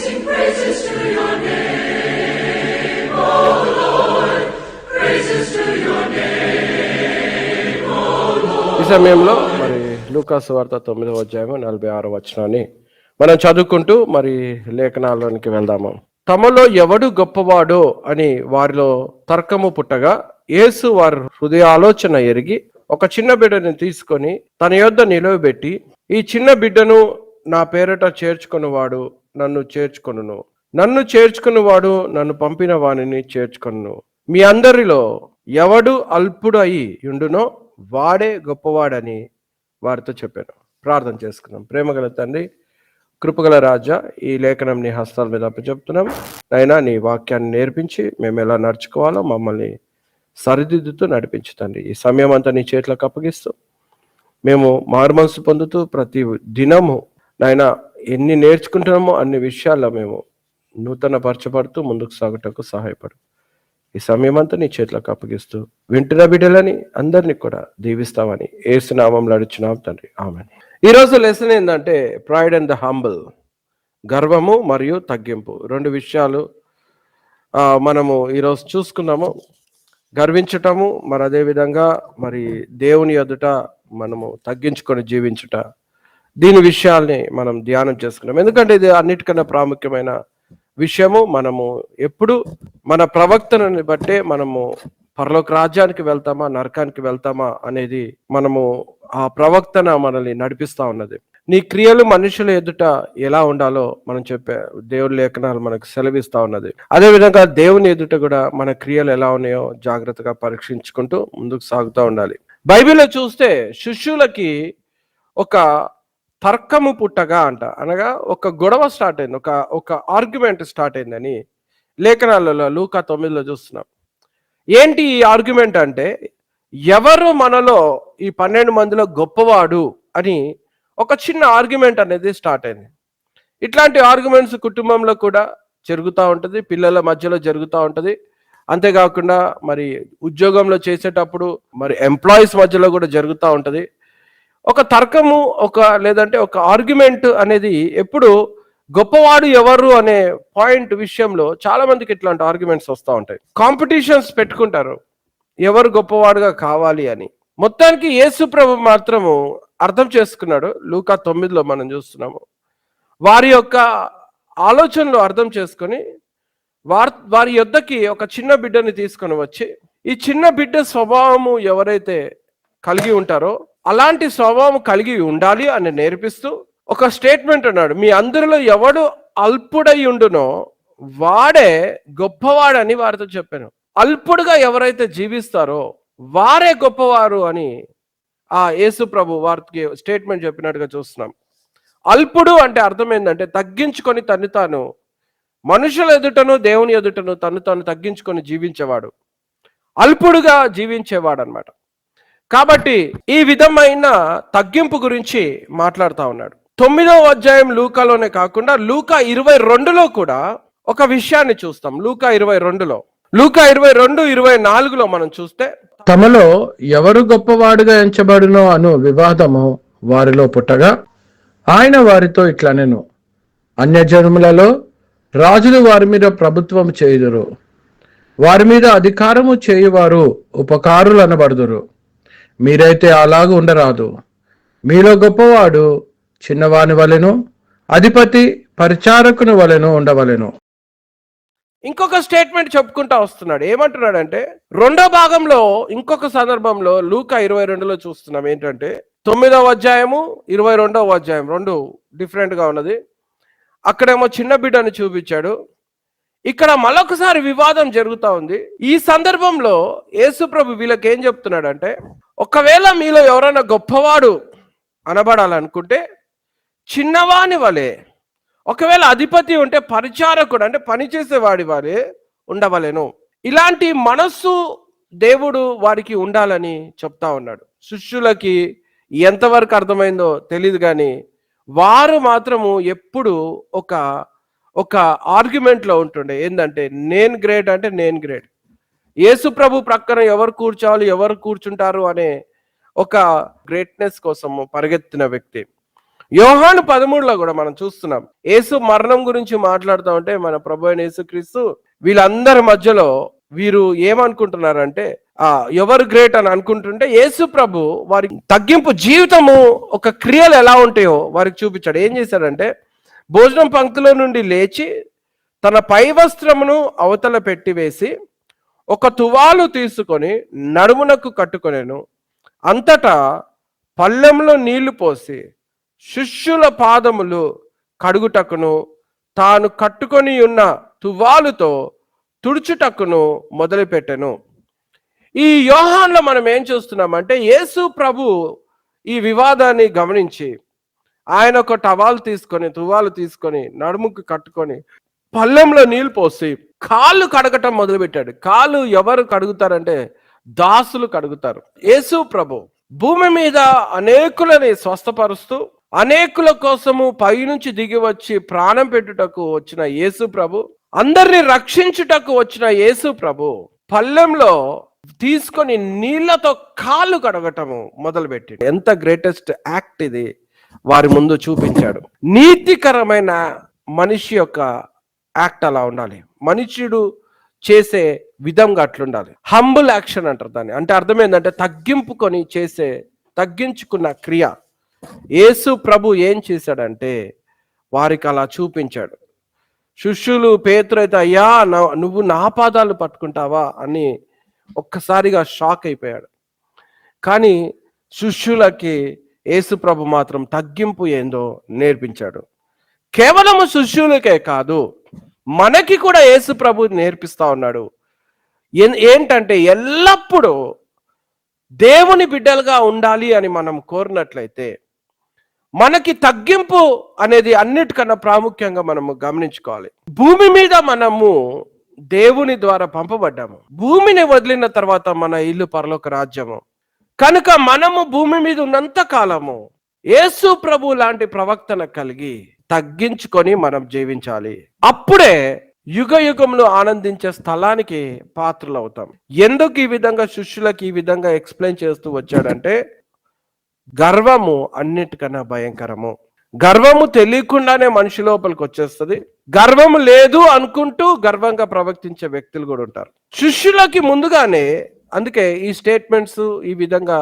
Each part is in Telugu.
sing praises to your name, O Lord. Praises to your name, O Lord. ఈ సమయంలో మరి లూకా సువార్త 9వ అధ్యాయం 46వ వచనాన్ని మనం చదువుకుంటూ మరి లేఖనాల్లోనికి వెళ్దాము. తమలో ఎవడు గొప్పవాడో అని వారిలో తర్కము పుట్టగా, యేసు వారి హృదయ ఆలోచన ఎరిగి ఒక చిన్న బిడ్డని తీసుకొని తన యొద్ద నిలవబెట్టి, ఈ చిన్న బిడ్డను నా పేరట చేర్చుకొనువాడు నన్ను చేర్చుకొనును, నన్ను చేర్చుకునివాడు నన్ను పంపిన వానిని చేర్చుకొనును. మీ అందరిలో ఎవడు అల్పుడు అయి ఉండునో వాడే గొప్పవాడని వారితో చెప్పాను. ప్రార్థన చేసుకున్నాం. ప్రేమగల తండ్రి, కృపగల రాజా, ఈ లేఖనం నీ హస్తాల మీద అప్పచెప్తున్నాం. అయినా నీ వాక్యాన్ని నేర్పించి మేము ఎలా నడుచుకోవాలో మమ్మల్ని సరిదిద్దుతూ నడిపించుతండి. ఈ సమయం అంతా నీ చేతులకు అప్పగిస్తూ మేము మారుమనసు పొందుతూ ప్రతి దినము నాయనా ఎన్ని నేర్చుకుంటున్నామో అన్ని విషయాల్లో మేము నూతన పరచబడుతూ ముందుకు సాగుటకు సహాయపడు. ఈ సమయం అంతా నీ చేతులకు అప్పగిస్తూ వింటున్న బిడ్డలని అందరినీ కూడా దీవిస్తామని యేసు నామములో అడుగుచున్నాం తండ్రి, ఆమేన్. ఈరోజు లెసన్ ఏంటంటే ప్రైడ్ అండ్ ద హంబుల్, గర్వము మరియు తగ్గింపు. రెండు విషయాలు మనము ఈరోజు చూసుకున్నాము. గర్వించటము, మరి అదేవిధంగా మరి దేవుని ఎదుట మనము తగ్గించుకొని జీవించుట, దీని విషయాల్ని మనం ధ్యానం చేసుకున్నాం. ఎందుకంటే ఇది అన్నిటికన్నా ప్రాముఖ్యమైన విషయము. మనము ఎప్పుడు మన ప్రవక్తనని బట్టే మనము పరలోక రాజ్యానికి వెళ్తామా నరకానికి వెళ్తామా అనేది మనము ఆ ప్రవక్తన మనల్ని నడిపిస్తా ఉన్నది. నీ క్రియలు మనుషుల ఎదుట ఎలా ఉండాలో మనం చెప్పే దేవుని లేఖనాలు మనకు సెలవిస్తా ఉన్నది. అదేవిధంగా దేవుని ఎదుట కూడా మన క్రియలు ఎలా ఉన్నాయో జాగ్రత్తగా పరీక్షించుకుంటూ ముందుకు సాగుతూ ఉండాలి. బైబిల్లో చూస్తే శిష్యులకి ఒక తర్కము పుట్టగా అంట, అనగా ఒక గొడవ స్టార్ట్ అయింది, ఒక ఆర్గ్యుమెంట్ స్టార్ట్ అయిందని లేఖనాలలో లూకా 9లో చూస్తున్నాం. ఏంటి ఈ ఆర్గ్యుమెంట్ అంటే, ఎవరు మనలో ఈ 12 మందిలో గొప్పవాడు అని ఒక చిన్న ఆర్గ్యుమెంట్ అనేది స్టార్ట్ అయింది. ఇట్లాంటి ఆర్గ్యుమెంట్స్ కుటుంబంలో కూడా జరుగుతూ ఉంటుంది, పిల్లల మధ్యలో జరుగుతూ ఉంటుంది. అంతేకాకుండా మరి ఉద్యోగంలో చేసేటప్పుడు మరి ఎంప్లాయీస్ మధ్యలో కూడా జరుగుతూ ఉంటుంది. ఒక తర్కము, లేదంటే ఒక ఆర్గ్యుమెంట్ అనేది ఎప్పుడు గొప్పవాడు ఎవరు అనే పాయింట్ విషయంలో చాలా మందికి ఇట్లాంటి ఆర్గ్యుమెంట్స్ వస్తూ ఉంటాయి. కాంపిటీషన్స్ పెట్టుకుంటారు ఎవరు గొప్పవాడుగా కావాలి అని. మొత్తానికి యేసు ప్రభు మాత్రము అర్థం చేసుకున్నాడు. లూకా 9లో మనం చూస్తున్నాము. వారి యొక్క ఆలోచనలు అర్థం చేసుకొని వారి యొద్దకి ఒక చిన్న బిడ్డని తీసుకొని వచ్చి, ఈ చిన్న బిడ్డ స్వభావము ఎవరైతే కలిగి ఉంటారో అలాంటి స్వభావం కలిగి ఉండాలి అని నేర్పిస్తూ ఒక స్టేట్మెంట్ అన్నాడు, మీ అందరిలో ఎవడు అల్పుడై ఉండునో వాడే గొప్పవాడని వారితో చెప్పాను. అల్పుడుగా ఎవరైతే జీవిస్తారో వారే గొప్పవారు అని ఆ యేసు ప్రభు వారికి స్టేట్మెంట్ చెప్పినట్టుగా చూస్తున్నాం. అల్పుడు అంటే అర్థం ఏంటంటే తగ్గించుకొని తను తాను మనుషుల ఎదుటను దేవుని ఎదుటను తను తాను తగ్గించుకొని జీవించేవాడు, అల్పుడుగా జీవించేవాడు అన్నమాట. కాబట్టి ఈ విధమైన తగ్గింపు గురించి మాట్లాడుతూ ఉన్నాడు. 9వ అధ్యాయం లూకాలోనే కాకుండా లూకా 22లో కూడా ఒక విషయాన్ని చూస్తాం. లూకా 22లో, లూకా 22:24లో మనం చూస్తే, తమలో ఎవరు గొప్పవాడుగా ఎంచబడునో అను వివాదము వారిలో పుట్టగా ఆయన వారితో ఇట్లనెను, అన్యజనములలో రాజులు వారి మీద ప్రభుత్వం చేయుదురు, వారి మీద అధికారము చేయువారు ఉపకారులు అనబడుదురు. మీరైతే అలాగూ ఉండరాదు. మీలో గొప్పవాడు చిన్నవాని వలెను, అధిపతి పరిచారకుని వలెను ఉండవలెను. ఇంకొక స్టేట్మెంట్ చెప్పుకుంటా వస్తున్నాడు. ఏమంటున్నాడంటే, రెండో భాగంలో ఇంకొక సందర్భంలో లూకా 22లో చూస్తున్నాం. ఏంటంటే 9వ అధ్యాయము 22వ అధ్యాయం రెండు డిఫరెంట్ గా ఉన్నది. అక్కడేమో చిన్న బిడ్డను చూపించాడు, ఇక్కడ మరొకసారి వివాదం జరుగుతూ ఉంది. ఈ సందర్భంలో యేసు ప్రభు వీళ్ళకి ఏం చెప్తున్నాడంటే, ఒకవేళ మీలో ఎవరైనా గొప్పవాడు అనబడాలనుకుంటే చిన్నవాని వలె, ఒకవేళ అధిపతి ఉంటే పరిచారకుడు అంటే పనిచేసేవాడి వలె ఉండవలెను. ఇలాంటి మనస్సు దేవుడు వారికి ఉండాలని చెప్తా ఉన్నాడు. శిష్యులకి ఎంతవరకు అర్థమైందో తెలియదు, కానీ వారు మాత్రము ఎప్పుడు ఒక ఆర్గ్యుమెంట్లో ఉంటుండే. ఏంటంటే నేను గ్రేట్ అంటే నేను గ్రేట్, యేసు ప్రభు ప్రక్కన ఎవరు కూర్చోవాలి ఎవరు కూర్చుంటారు అనే ఒక గ్రేట్నెస్ కోసం పరిగెత్తిన వ్యక్తి. యోహాను 13లో కూడా మనం చూస్తున్నాం, యేసు మరణం గురించి మాట్లాడుతూ ఉంటే మన ప్రభు అయిన యేసుక్రీస్తు వీళ్ళందరి మధ్యలో వీరు ఏమనుకుంటున్నారంటే ఎవరు గ్రేట్ అని అనుకుంటుంటే యేసు ప్రభు వారి తగ్గింపు జీవితము ఒక క్రియలు ఎలా ఉంటాయో వారికి చూపించాడు. ఏం చేశాడంటే భోజనం పంక్తిలో నుండి లేచి తన పై వస్త్రమును అవతల పెట్టివేసి ఒక తువాలు తీసుకొని నడుమునకు కట్టుకొనెను. అంతటా పళ్ళెంలో నీళ్లు పోసి శిష్యుల పాదములు కడుగుటకును తాను కట్టుకొని ఉన్న తువాలుతో తుడుచుటకును మొదలుపెట్టెను. ఈ యోహాన్లో మనం ఏం చూస్తున్నామంటే యేసు ప్రభు ఈ వివాదాన్ని గమనించి ఆయన ఒక తువాలు తీసుకొని నడుముకు కట్టుకొని పళ్ళెంలో నీళ్ళు పోసి కాళ్ళు కడగటం మొదలుపెట్టాడు. కాళ్ళు ఎవరు కడుగుతారంటే దాసులు కడుగుతారు. యేసు ప్రభు భూమి మీద అనేకులని స్వస్థపరుస్తూ అనేకుల కోసము పైనుంచి దిగి వచ్చి ప్రాణం పెట్టుటకు వచ్చిన యేసు ప్రభు, అందరిని రక్షించుటకు వచ్చిన యేసు ప్రభు పళ్ళెంలో తీసుకొని నీళ్లతో కాళ్ళు కడగటము మొదలుపెట్టి ఎంత గ్రేటెస్ట్ యాక్ట్ ఇది వారి ముందు చూపించాడు. నీతికరమైన మనిషి యొక్క యాక్ట్ అలా ఉండాలి. మనుష్యుడు చేసే విధంగా అట్లుండాలి. హంబుల్ యాక్షన్ అంటారు దాన్ని. అంటే అర్థం ఏంటంటే తగ్గింపుకొని చేసే, తగ్గించుకున్న క్రియ. యేసు ప్రభు ఏం చేశాడంటే వారికి అలా చూపించాడు. శిష్యులు పేతురు అయితే అయ్యా నువ్వు నా పాదాలు పట్టుకుంటావా అని ఒక్కసారిగా షాక్ అయిపోయాడు. కానీ శిష్యులకి యేసు ప్రభు మాత్రం తగ్గింపు ఏందో నేర్పించాడు. కేవలము శిష్యులకే కాదు, మనకి కూడా యేసు ప్రభు నేర్పిస్తా ఉన్నాడు. ఏంటంటే ఎల్లప్పుడూ దేవుని బిడ్డలుగా ఉండాలి అని మనం కోరినట్లయితే మనకి తగ్గింపు అనేది అన్నిటికన్నా ప్రాముఖ్యంగా మనము గమనించుకోవాలి. భూమి మీద మనము దేవుని ద్వారా పంపబడ్డాము. భూమిని వదిలిన తర్వాత మన ఇల్లు పరలోక రాజ్యము. కనుక మనము భూమి మీద ఉన్నంత కాలము యేసు ప్రభు లాంటి ప్రవక్తన కలిగి తగ్గించుకొని మనం జీవించాలి. అప్పుడే యుగ యుగంలో ఆనందించే స్థలానికి పాత్రలు అవుతాం. ఎందుకు ఈ విధంగా శిష్యులకు ఈ విధంగా ఎక్స్ప్లెయిన్ చేస్తూ వచ్చాడంటే గర్వము అన్నిటికన్నా భయంకరము. గర్వము తెలియకుండానే మనిషి లోపలికి వచ్చేస్తుంది. గర్వము లేదు అనుకుంటూ గర్వంగా ప్రవర్తించే వ్యక్తులు కూడా ఉంటారు. శిష్యులకి ముందుగానే అందుకే ఈ స్టేట్మెంట్స్ ఈ విధంగా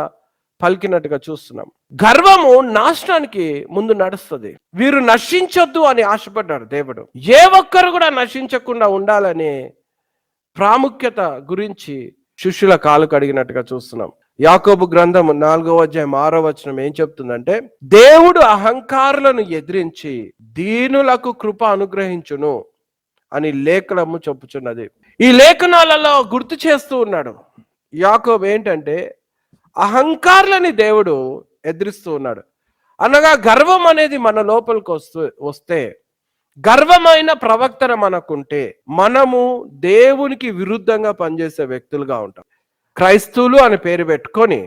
పలికినట్టుగా చూస్తున్నాం. గర్వము నాశనానికి ముందు నడుస్తుంది. వీరు నశించొద్దు అని ఆశపడ్డాడు దేవుడు. ఏ ఒక్కరు కూడా నశించకుండా ఉండాలనే ప్రాముఖ్యత గురించి శిష్యుల కాలు కడిగినట్టుగా చూస్తున్నాం. యాకోబు గ్రంథం 4వ అధ్యాయం 6వ వచనం ఏం చెప్తుందంటే దేవుడు అహంకారులను ఎదిరించి దీనులకు కృప అనుగ్రహించును అని లేఖనము చెప్పుచున్నది. ఈ లేఖనాలలో గుర్తు చేస్తూ ఉన్నాడు యాకోబు ఏంటంటే అహంకారులని దేవుడు ఎదిరిస్తూ ఉన్నాడు. అనగా గర్వం అనేది మన లోపలికి వస్తే గర్వమైన ప్రవక్తన మనకుంటే మనము దేవునికి విరుద్ధంగా పనిచేసే వ్యక్తులుగా ఉంటాం. క్రైస్తవులు అని పేరు పెట్టుకొని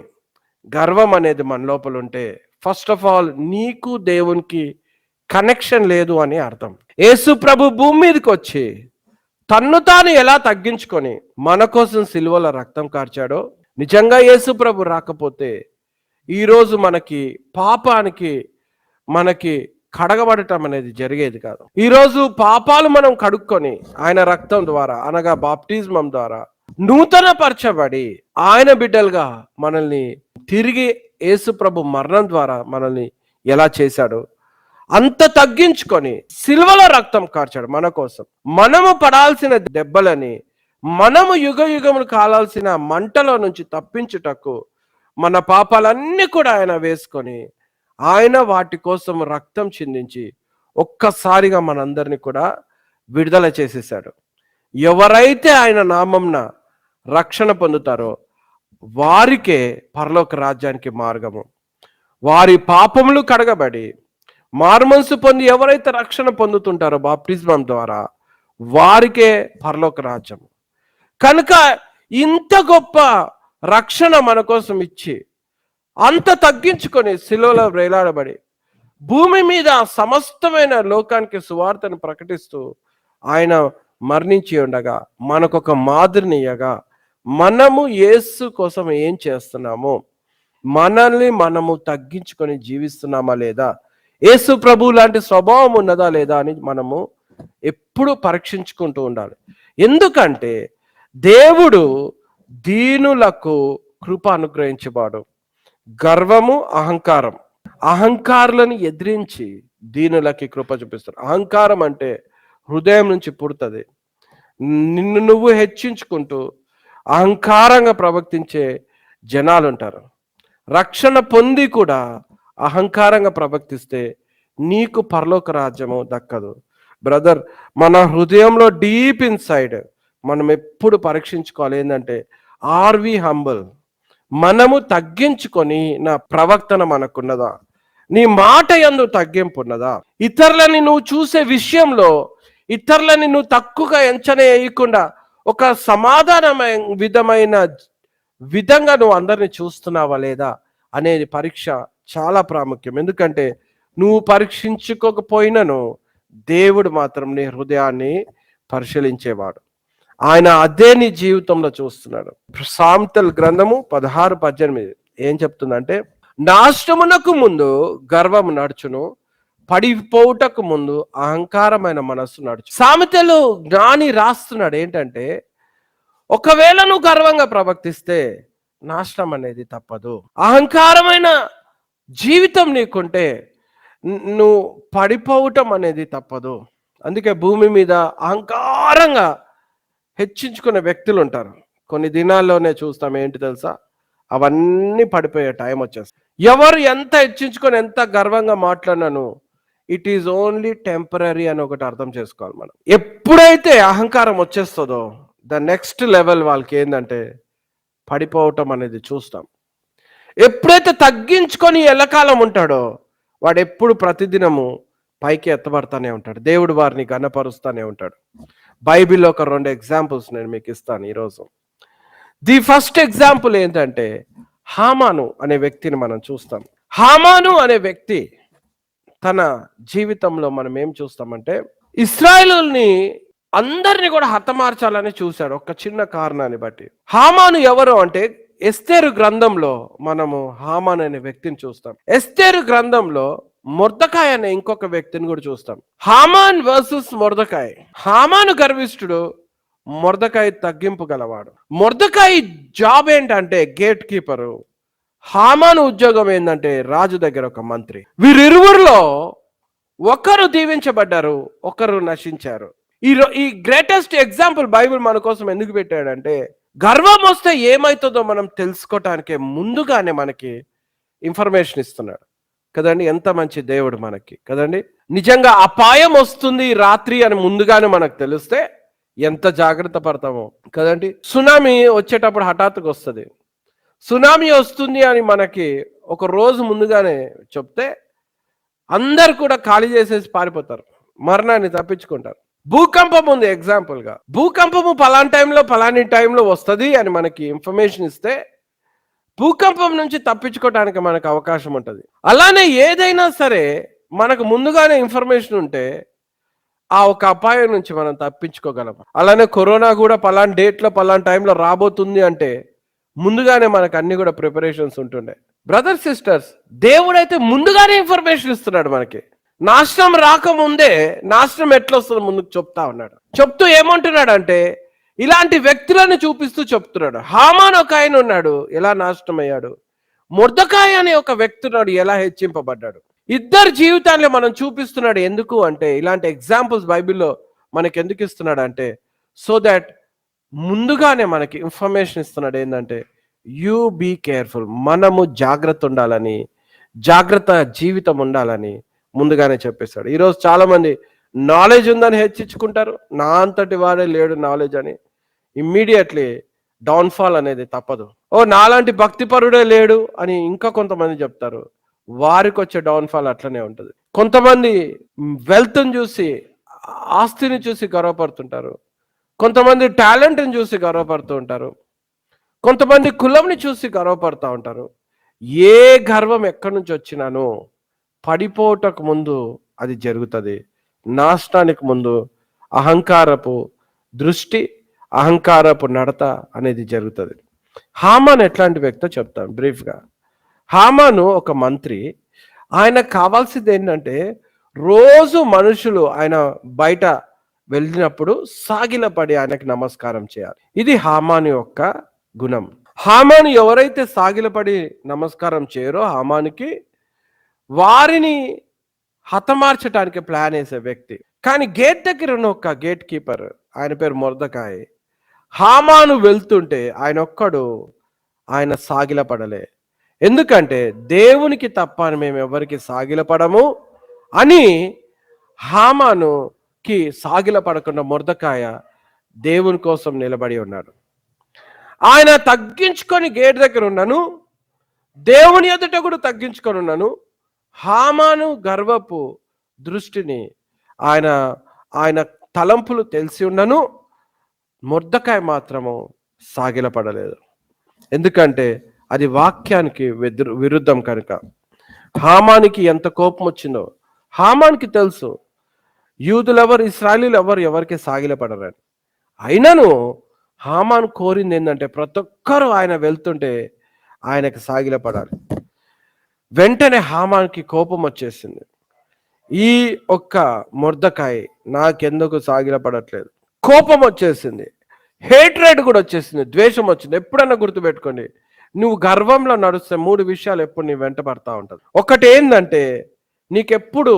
గర్వం అనేది మన లోపల ఉంటే ఫస్ట్ ఆఫ్ ఆల్ నీకు దేవునికి కనెక్షన్ లేదు అని అర్థం. యేసు ప్రభు భూమి మీదకి వచ్చి తన్ను తాను ఎలా తగ్గించుకొని మన కోసం సిలువలో రక్తం కార్చాడో, నిజంగా యేసు ప్రభు రాకపోతే ఈరోజు మనకి పాపానికి మనకి కడగబడటం అనేది జరిగేది కాదు. ఈరోజు పాపాలు మనం కడుక్కొని ఆయన రక్తం ద్వారా అనగా బాప్టిజమం ద్వారా నూతన పరచబడి ఆయన బిడ్డలుగా మనల్ని తిరిగి యేసు ప్రభు మరణం ద్వారా మనల్ని ఎలా చేశాడో అంత తగ్గించుకొని సిలువలో రక్తం కార్చాడు మన కోసం. మనము పడాల్సిన దెబ్బలని, మనము యుగ యుగములు కాలాల్సిన మంటలో నుంచి తప్పించుటకు మన పాపాలన్నీ కూడా ఆయన వేసుకొని ఆయన వాటి కోసం రక్తం చిందించి ఒక్కసారిగా మనందరినీ కూడా విడుదల చేసేసాడు. ఎవరైతే ఆయన నామంన రక్షణ పొందుతారో వారికే పరలోక రాజ్యానికి మార్గము. వారి పాపములు కడగబడి మారుమనసు పొంది ఎవరైతే రక్షణ పొందుతుంటారో బాప్టిజమం ద్వారా వారికే పరలోక రాజ్యము. కనుక ఇంత గొప్ప రక్షణ మన కోసం ఇచ్చి అంత తగ్గించుకొని శిలువలో వేలాడబడి భూమి మీద సమస్తమైన లోకానికి సువార్తను ప్రకటిస్తూ ఆయన మరణించి ఉండగా మనకొక మాదిరిని ఇయ్యగా మనము యేసు కోసం ఏం చేస్తున్నామో, మనల్ని మనము తగ్గించుకొని జీవిస్తున్నామా లేదా, యేసు ప్రభు లాంటి స్వభావం ఉన్నదా లేదా అని మనము ఎప్పుడు పరీక్షించుకుంటూ ఉండాలి. ఎందుకంటే దేవుడు దీనులకు కృప అనుగ్రహించేవాడు. గర్వము, అహంకారులను ఎదిరించి దీనులకి కృప చూపిస్తాడు. అహంకారం అంటే హృదయం నుంచి పుడుతుంది. నిన్ను నువ్వు హెచ్చించుకుంటూ అహంకారంగా ప్రవర్తించే జనాలు ఉంటారు. రక్షణ పొంది కూడా అహంకారంగా ప్రవర్తిస్తే నీకు పరలోక రాజ్యము దక్కదు. బ్రదర్, మన హృదయంలో డీప్ ఇన్సైడ్ మనం ఎప్పుడు పరీక్షించుకోవాలి ఏంటంటే, ఆర్ వి హంబుల్? మనము తగ్గించుకొని నా ప్రవర్తన మనకున్నదా? నీ మాట యందు తగ్గింపు ఉన్నదా? ఇతరులని నువ్వు చూసే విషయంలో ఇతరులని నువ్వు తక్కువగా ఎంచనే వేయకుండా ఒక సమాధానమైన విధంగా నువ్వు అందరిని చూస్తున్నావా లేదా అనేది పరీక్ష చాలా ప్రాముఖ్యం. ఎందుకంటే నువ్వు పరీక్షించుకోకపోయినను దేవుడు మాత్రం నీ హృదయాన్ని పరిశీలించేవాడు. ఆయన అదే నీ జీవితంలో చూస్తున్నాడు. సామెతల గ్రంథము 16:18 ఏం చెప్తుందంటే, నాశనమునకు ముందు గర్వము నడుచును, పడిపోవుటకు ముందు అహంకారమైన మనస్సు నడుచు. సామెతలు జ్ఞాని రాస్తున్నాడు ఏంటంటే, ఒకవేళ నువ్వు గర్వంగా ప్రవర్తిస్తే నాశనం అనేది తప్పదు. అహంకారమైన జీవితం నీకుంటే నువ్వు పడిపోవటం అనేది తప్పదు. అందుకే భూమి మీద అహంకారంగా హెచ్చించుకునే వ్యక్తులు ఉంటారు. కొన్ని దినాల్లోనే చూస్తాం. ఏంటి తెలుసా? అవన్నీ పడిపోయే టైం వచ్చేస్తుంది. ఎవరు ఎంత హెచ్చించుకొని ఎంత గర్వంగా మాట్లాడినాను, ఇట్ ఈజ్ ఓన్లీ టెంపరీ అని ఒకటి అర్థం చేసుకోవాలి మనం. ఎప్పుడైతే అహంకారం వచ్చేస్తుందో ద నెక్స్ట్ లెవెల్ వాళ్ళకి ఏంటంటే పడిపోవటం అనేది చూస్తాం. ఎప్పుడైతే తగ్గించుకొని ఎల్లకాలం ఉంటాడో వాడు ఎప్పుడు ప్రతిదినము పైకి ఎత్తబడతానే ఉంటాడు. దేవుడు వారిని ఘనపరుస్తానే ఉంటాడు. బైబిల్లో ఒక 2 ఎగ్జాంపుల్స్ నేను మీకు ఇస్తాను ఈరోజు. ది ఫస్ట్ ఎగ్జాంపుల్ ఏంటంటే, హామాను అనే వ్యక్తిని మనం చూస్తాం. హామాను అనే వ్యక్తి తన జీవితంలో మనం ఏం చూస్తామంటే, ఇశ్రాయేలుని అందరినీ కూడా హతమార్చాలని చూశాడు ఒక చిన్న కారణాన్ని బట్టి. హామాను ఎవరు అంటే, ఎస్తేరు గ్రంథంలో మనము హామాన్ అనే వ్యక్తిని చూస్తాం. ఎస్తేరు గ్రంథంలో మొర్దెకాయ్ అనే ఇంకొక వ్యక్తిని కూడా చూస్తాం. హామాన్ వర్సెస్ మొర్దెకాయ్. హామాను గర్విష్ఠుడు, మొర్దెకాయ్ తగ్గింపు గలవాడు. మొర్దెకాయ్ జాబ్ ఏంటంటే గేట్ కీపరు. హామాను ఉద్యోగం ఏంటంటే రాజు దగ్గర ఒక మంత్రి. వీరిరువురిలో ఒకరు దీవించబడ్డారు, ఒకరు నశించారు. ఈ గ్రేటెస్ట్ ఎగ్జాంపుల్ బైబిల్ మన కోసం ఎందుకు పెట్టాడంటే, గర్వం వస్తే ఏమవుతుందో మనం తెలుసుకోవటానికి ముందుగానే మనకి ఇన్ఫర్మేషన్ ఇస్తున్నాడు కదండి. ఎంత మంచి దేవుడు మనకి కదండి. నిజంగా అపాయం వస్తుంది రాత్రి అని ముందుగానే మనకు తెలిస్తే ఎంత జాగ్రత్త పడతామో కదండి. సునామీ వచ్చేటప్పుడు హఠాత్తుగా వస్తుంది. సునామీ వస్తుంది అని మనకి ఒక రోజు ముందుగానే చెప్తే అందరు కూడా ఖాళీ చేసేసి పారిపోతారు, మరణాన్ని తప్పించుకుంటారు. భూకంపం ఉంది ఎగ్జాంపుల్గా. భూకంపము పలాని టైంలో వస్తుంది అని మనకి ఇన్ఫర్మేషన్ ఇస్తే భూకంపం నుంచి తప్పించుకోవడానికి మనకు అవకాశం ఉంటుంది. అలానే ఏదైనా సరే మనకు ముందుగానే ఇన్ఫర్మేషన్ ఉంటే ఆ ఒక అపాయం నుంచి మనం తప్పించుకోగలం. అలానే కరోనా కూడా పలానా డేట్లో పలానా టైంలో రాబోతుంది అంటే ముందుగానే మనకు అన్ని కూడా ప్రిపరేషన్స్ ఉంటుండే. బ్రదర్స్ సిస్టర్స్, దేవుడైతే ముందుగానే ఇన్ఫర్మేషన్ ఇస్తున్నాడు మనకి. నాశనం రాకముందే నాశనం ఎట్లా వస్తుందో ముందుకు చెప్తా ఉన్నాడు. చెప్తూ ఏమంటున్నాడు అంటే, ఇలాంటి వ్యక్తులను చూపిస్తూ చెప్తున్నాడు. హామాన్ ఒక ఆయన ఉన్నాడు, ఎలా నాశనం అయ్యాడు. మొర్దెకాయ్ అనే ఒక వ్యక్తి ఉన్నాడు, ఎలా హెచ్చింపబడ్డాడు. ఇద్దరు జీవితాన్ని మనం చూపిస్తున్నాడు. ఎందుకు అంటే, ఇలాంటి ఎగ్జాంపుల్స్ బైబిల్లో మనకి ఎందుకు ఇస్తున్నాడు అంటే, సో దాట్ ముందుగానే మనకి ఇన్ఫర్మేషన్ ఇస్తున్నాడు. ఏంటంటే, యూ బీ కేర్ఫుల్, మనము జాగ్రత్త ఉండాలని, జాగ్రత్త జీవితం ఉండాలని ముందుగానే చెప్పేశాడు. ఈరోజు చాలా మంది నాలెడ్జ్ ఉందని హెచ్చించుకుంటారు, నా అంతటి వాడే లేడు నాలెడ్జ్ అని. ఇమ్మీడియట్లీ డౌన్ఫాల్ అనేది తప్పదు. నాలాంటి భక్తిపరుడే లేడు అని ఇంకా కొంతమంది చెప్తారు, వారికి వచ్చే డౌన్ఫాల్ అట్లనే ఉంటుంది. కొంతమంది వెల్త్ని చూసి, ఆస్తిని చూసి గర్వపడుతుంటారు, కొంతమంది టాలెంట్ని చూసి గర్వపడుతూ ఉంటారు, కొంతమంది కులంని చూసి గర్వపడుతూ ఉంటారు. ఏ గర్వం ఎక్కడి నుంచి వచ్చినానో పడిపోవటకు ముందు అది జరుగుతుంది. నాశనానికి ముందు అహంకారపు దృష్టి, అహంకారపు నడత అనేది జరుగుతుంది. హామాన్ ఎట్లాంటి వ్యక్తో చెప్తాను బ్రీఫ్గా. హామాను ఒక మంత్రి. ఆయనకు కావాల్సింది ఏంటంటే రోజు మనుషులు ఆయన బయట వెళ్ళినప్పుడు సాగిలపడి ఆయనకి నమస్కారం చేయాలి. ఇది హామాను యొక్క గుణం. హామాను ఎవరైతే సాగిలపడి నమస్కారం చేయరో హామానికి, వారిని హతమార్చడానికి ప్లాన్ వేసే వ్యక్తి. కానీ గేట్ దగ్గర ఉన్న ఒక గేట్ కీపర్, ఆయన పేరు మొర్దెకాయి, హామాను వెళ్తుంటే ఆయన సాగిలపడలే. ఎందుకంటే దేవునికి తప్ప మేము ఎవరికి సాగిలపడము అని హామానుకి సాగిలపడకుండా మొర్దెకాయ దేవుని కోసం నిలబడి ఉన్నాడు. ఆయన తగ్గించుకొని గేట్ దగ్గర ఉన్నాను, దేవుని ఎదుట కూడా తగ్గించుకొని ఉన్నాను. హామాను గర్వపు దృష్టిని ఆయన తలంపులు తెలిసి ఉన్నను, మొర్దెకాయ మాత్రము సాగిలపడలేదు. ఎందుకంటే అది వాక్యానికి విరుద్ధం కనుక. హామానికి ఎంత కోపం వచ్చిందో హామానికి తెలుసు, యూదులెవరు ఇశ్రాయేలీలు ఎవరికి సాగిలపడరని. అయినను హామాను కోరింది ఏంటంటే ప్రతి ఒక్కరూ ఆయన వెళ్తుంటే ఆయనకి సాగిలపడాలి. వెంటనే హామానికి కోపం వచ్చేసింది. ఈ ఒక్క మొర్దెకాయి నాకెందుకు సాగిలపడట్లేదు, కోపం వచ్చేసింది. హేట్రేడ్ కూడా వచ్చేసింది, ద్వేషం వచ్చింది. ఎప్పుడన్నా గుర్తుపెట్టుకోండి, నువ్వు గర్వంలో నడుస్తే 3 విషయాలు ఎప్పుడు నీ వెంట పడతా ఉంటుంది. ఒకటి ఏంటంటే నీకెప్పుడు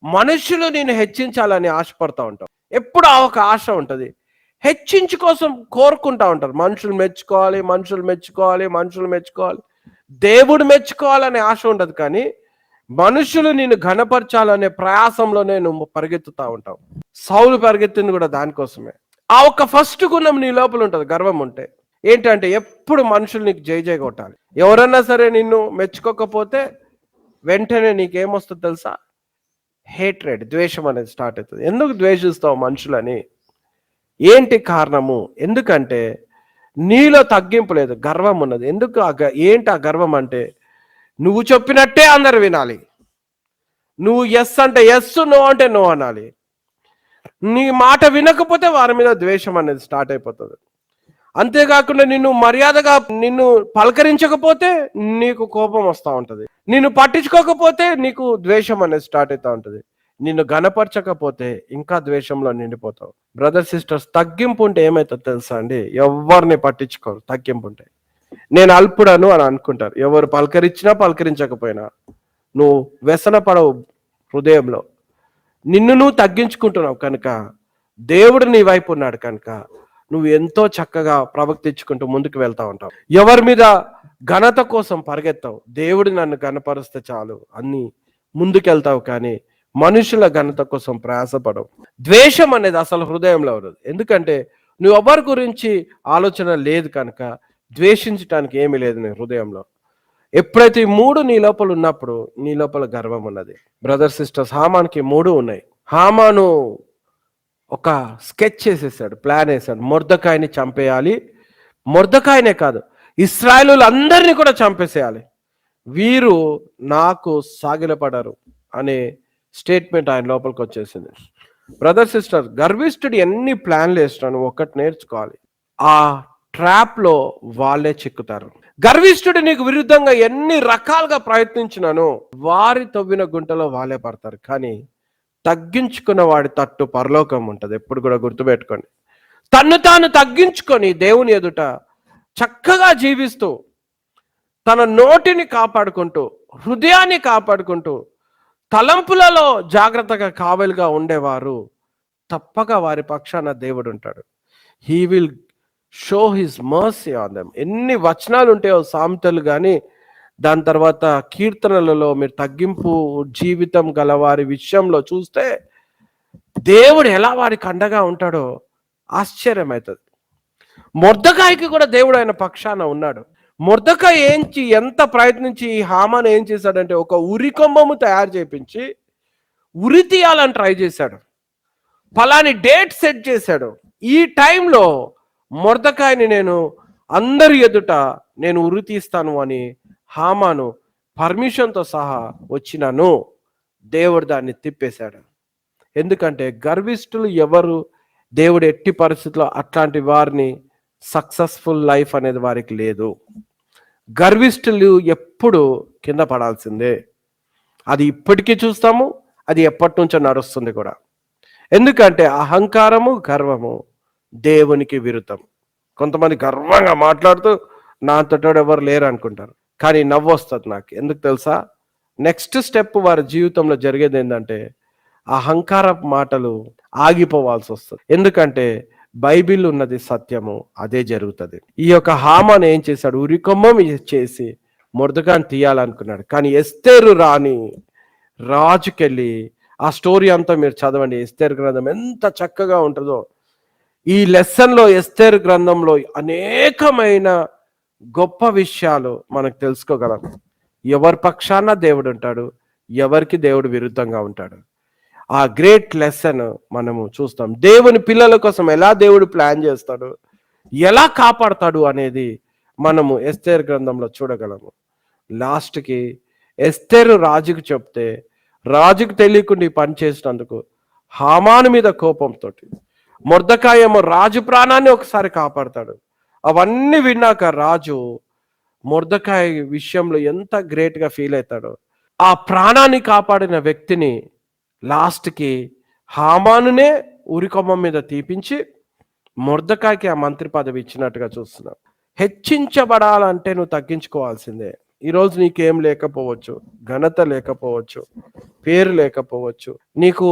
మనుషులు నేను హెచ్చించాలని ఆశపడతా ఉంటావు. ఎప్పుడు ఆ ఒక ఆశ ఉంటుంది, హెచ్చించు కోసం కోరుకుంటా ఉంటారు. మనుషులు మెచ్చుకోవాలి, దేవుడు మెచ్చుకోవాలనే ఆశ ఉండదు. కానీ మనుషులు నిన్ను ఘనపరచాలనే ప్రయాసంలోనే నువ్వు పరిగెత్తుతా ఉంటావు. సౌలు పరిగెత్తింది కూడా దానికోసమే. ఆ ఒక్క ఫస్ట్ గుణం నీ లోపల ఉంటుంది గర్వం ఉంటే. ఏంటంటే ఎప్పుడు మనుషులు నీకు జై కొట్టాలి. ఎవరన్నా సరే నిన్ను మెచ్చుకోకపోతే వెంటనే నీకేమొస్తుంది తెలుసా? హేట్రెడ్, ద్వేషం అనేది స్టార్ట్ అవుతుంది. ఎందుకు ద్వేషిస్తావు మనుషులని? ఏంటి కారణము? ఎందుకంటే నీలో తగ్గింపు లేదు, గర్వం ఉన్నది. ఎందుకు ఏంటి ఆ గర్వం అంటే, నువ్వు చెప్పినట్టే అందరు వినాలి, నువ్వు ఎస్ అంటే ఎస్, నో అంటే నో అనాలి. నీ మాట వినకపోతే వారి మీద ద్వేషం అనేది స్టార్ట్ అయిపోతుంది. అంతేకాకుండా నిన్ను పలకరించకపోతే నీకు కోపం వస్తూ ఉంటుంది, నిన్ను పట్టించుకోకపోతే నీకు ద్వేషం అనేది స్టార్ట్ అవుతూ ఉంటుంది, నిన్ను గణపరచకపోతే ఇంకా ద్వేషంలో నిండిపోతావు. బ్రదర్ సిస్టర్స్, తగ్గింపు ఉంటే ఏమవుతుందో తెలుసా అండి? ఎవరిని పట్టించుకోరు. తగ్గింపు ఉంటే నేను అల్పుడను అని అనుకుంటారు. ఎవరు పలకరించకపోయినా నువ్వు వ్యసన పడవు హృదయంలో. నిన్ను నువ్వు తగ్గించుకుంటున్నావు కనుక, దేవుడు నీ వైపు ఉన్నాడు కనుక నువ్వు ఎంతో చక్కగా ప్రవర్తించుకుంటూ ముందుకు వెళ్తా ఉంటావు. ఎవరి మీద ఘనత కోసం పరిగెత్తావు, దేవుడు నన్ను ఘనపరిస్తే చాలు అన్ని ముందుకెళ్తావు. కానీ మనుషుల ఘనత కోసం ప్రయాసపడవు. ద్వేషం అనేది అసలు హృదయంలో ఉండదు. ఎందుకంటే నువ్వు ఎవరి గురించి ఆలోచన లేదు కనుక ద్వేషించడానికి ఏమీ లేదు నీ హృదయంలో. ఎప్పుడైతే ఈ 3 నీ లోపల ఉన్నప్పుడు నీ లోపల గర్వం ఉన్నది. బ్రదర్ సిస్టర్స్, హామానికి 3 ఉన్నాయి. హామాను ఒక స్కెచ్ చేసేసాడు, ప్లాన్ వేసాడు. మొర్దెకాయిని చంపేయాలి, మొర్దెకాయినే కాదు ఇశ్రాయేలులందరినీ కూడా చంపేసేయాలి, వీరు నాకు సాగిలపడరు అనే స్టేట్మెంట్ ఆయన లోపలికి వచ్చేసింది. బ్రదర్ సిస్టర్, గర్విష్ఠుడు ఎన్ని ప్లాన్లు వేస్తున్నాను ఒక్కటి నేర్చుకోవాలి, ఆ ట్రాప్లో వాళ్ళే చిక్కుతారు. గర్విష్ఠుడు నీకు విరుద్ధంగా ఎన్ని రకాలుగా ప్రయత్నించినాను వారి తవ్విన గుంటలో వాళ్ళే పడతారు. కానీ తగ్గించుకున్న వాడి తట్టు పరలోకం ఉంటుంది. ఎప్పుడు కూడా గుర్తుపెట్టుకోండి. తన్ను తాను తగ్గించుకొని దేవుని ఎదుట చక్కగా జీవిస్తూ తన నోటిని కాపాడుకుంటూ హృదయాన్ని కాపాడుకుంటూ తలంపులలో జాగ్రత్తగా కావలిగా ఉండేవారు తప్పక వారి పక్షాన దేవుడు ఉంటాడు. He will show his mercy on them. ఎన్ని వచనాలు ఉంటాయో సామెతలు కానీ దాని తర్వాత కీర్తనలలో మీరు తగ్గింపు జీవితం గల వారి విషయంలో చూస్తే దేవుడు ఎలా వారికి అండగా ఉంటాడో ఆశ్చర్యమవుతుంది. మొర్దెకాయికి కూడా దేవుడు ఆయన పక్షాన ఉన్నాడు. మొర్దెకాయి ఎంత ప్రయత్నించి హామాను ఏం చేశాడంటే ఒక ఉరి కొమ్మము తయారు చేయించి ఉరి తీయాలని ట్రై చేశాడు. ఫలాని డేట్ సెట్ చేశాడు. ఈ టైంలో మొర్దెకాయిని నేను అందరి ఎదుట నేను ఉరి తీస్తాను అని హామాను పర్మిషన్తో సహా వచ్చినాను. దేవుడు దాన్ని తిప్పేశాడు. ఎందుకంటే గర్విష్ఠులు ఎవరు దేవుడు ఎట్టి పరిస్థితుల్లో అట్లాంటి వారిని సక్సెస్ఫుల్ లైఫ్ అనేది వారికి లేదు. గర్విష్ఠులు ఎప్పుడు కింద పడాల్సిందే. అది ఇప్పటికీ చూస్తాము, అది ఎప్పటి నుంచో నడుస్తుంది కూడా. ఎందుకంటే అహంకారము, గర్వము దేవునికి విరుద్ధం. కొంతమంది గర్వంగా మాట్లాడుతూ నా అంతటోడు ఎవరు లేరు అనుకుంటారు, కానీ నవ్వు వస్తుంది నాకు. ఎందుకు తెలుసా? నెక్స్ట్ స్టెప్ వారి జీవితంలో జరిగేది ఏంటంటే అహంకారపు మాటలు ఆగిపోవాల్సి వస్తుంది. ఎందుకంటే బైబిల్ ఉన్నది సత్యము, అదే జరుగుతుంది. ఈ యొక్క హామాన్ ఏం చేశాడు? ఉరికొమ్మం చేసి మొర్దెకాయిని తీయాలనుకున్నాడు. కానీ ఎస్తేరు రాని రాజుకెళ్ళి, ఆ స్టోరీ అంతా మీరు చదవండి. ఎస్తేరు గ్రంథం ఎంత చక్కగా ఉంటుందో. ఈ లెసన్లో ఎస్తేరు గ్రంథంలో అనేకమైన గొప్ప విషయాలు మనకు తెలుసుకోగలం. ఎవరి పక్షాన దేవుడు ఉంటాడు, ఎవరికి దేవుడు విరుద్ధంగా ఉంటాడు. ఆ గ్రేట్ లెసన్ మనము చూస్తాం. దేవుని పిల్లల కోసం ఎలా దేవుడు ప్లాన్ చేస్తాడు, ఎలా కాపాడతాడు అనేది మనము ఎస్తేరు గ్రంథంలో చూడగలము. లాస్ట్కి ఎస్తేరు రాజుకు చెప్తే, రాజుకు తెలియకుండా ఈ పని చేసినందుకు హామాను మీద కోపంతో మొర్దెకాయి ఏమో రాజు ప్రాణాన్ని ఒకసారి కాపాడతాడు. అవన్నీ విన్నాక రాజు మొర్దెకాయి విషయంలో ఎంత గ్రేట్గా ఫీల్ అవుతాడో, ఆ ప్రాణాన్ని కాపాడిన వ్యక్తిని లాస్ట్కి హామానునే ఉరికొమ్మ మీద తీపించి మొర్దెకాయికి ఆ మంత్రి పదవి ఇచ్చినట్టుగా చూస్తున్నాం. హెచ్చించబడాలంటే నువ్వు తగ్గించుకోవాల్సిందే. ఈరోజు నీకేం లేకపోవచ్చు, ఘనత లేకపోవచ్చు, పేరు లేకపోవచ్చు, నీకు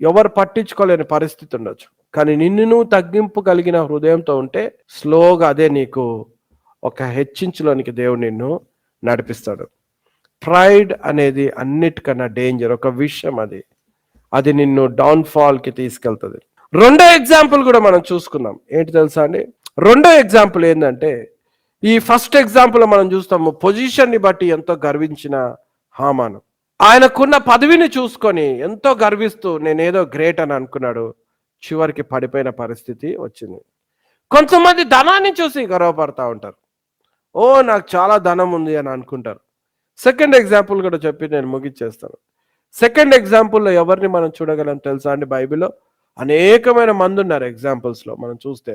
ఎవరు పట్టించుకోలేని పరిస్థితి ఉండొచ్చు, కానీ నిన్ను నువ్వు తగ్గింపు కలిగిన హృదయంతో ఉంటే స్లోగా అదే నీకు ఒక హెచ్చించులోనికి దేవుడు నిన్ను నడిపిస్తాడు. ప్రైడ్ అనేది అన్నిటికన్నా డేంజర్ ఒక విషయం. అది నిన్ను డౌన్ఫాల్కి తీసుకెళ్తుంది. రెండో ఎగ్జాంపుల్ కూడా మనం చూసుకుందాం. ఏంటి తెలుసా అండి? రెండో ఎగ్జాంపుల్ ఏంటంటే, ఈ ఫస్ట్ ఎగ్జాంపుల్ మనం చూస్తాము పొజిషన్ని బట్టి ఎంతో గర్వించిన హామాను. ఆయనకున్న పదవిని చూసుకొని ఎంతో గర్విస్తూ నేనేదో గ్రేట్ అని అనుకున్నాడు. చివరికి పడిపోయిన పరిస్థితి వచ్చింది. కొంతమంది ధనాన్ని చూసి గర్వపడతా ఉంటారు. ఓ నాకు చాలా ధనం ఉంది అని అనుకుంటారు. సెకండ్ ఎగ్జాంపుల్ కూడా చెప్పి నేను ముగిచ్చేస్తాను. సెకండ్ ఎగ్జాంపుల్లో ఎవరిని మనం చూడగలం తెలుసా అండి? బైబిల్లో అనేకమైన మంది ఉన్నారు ఎగ్జాంపుల్స్లో మనం చూస్తే,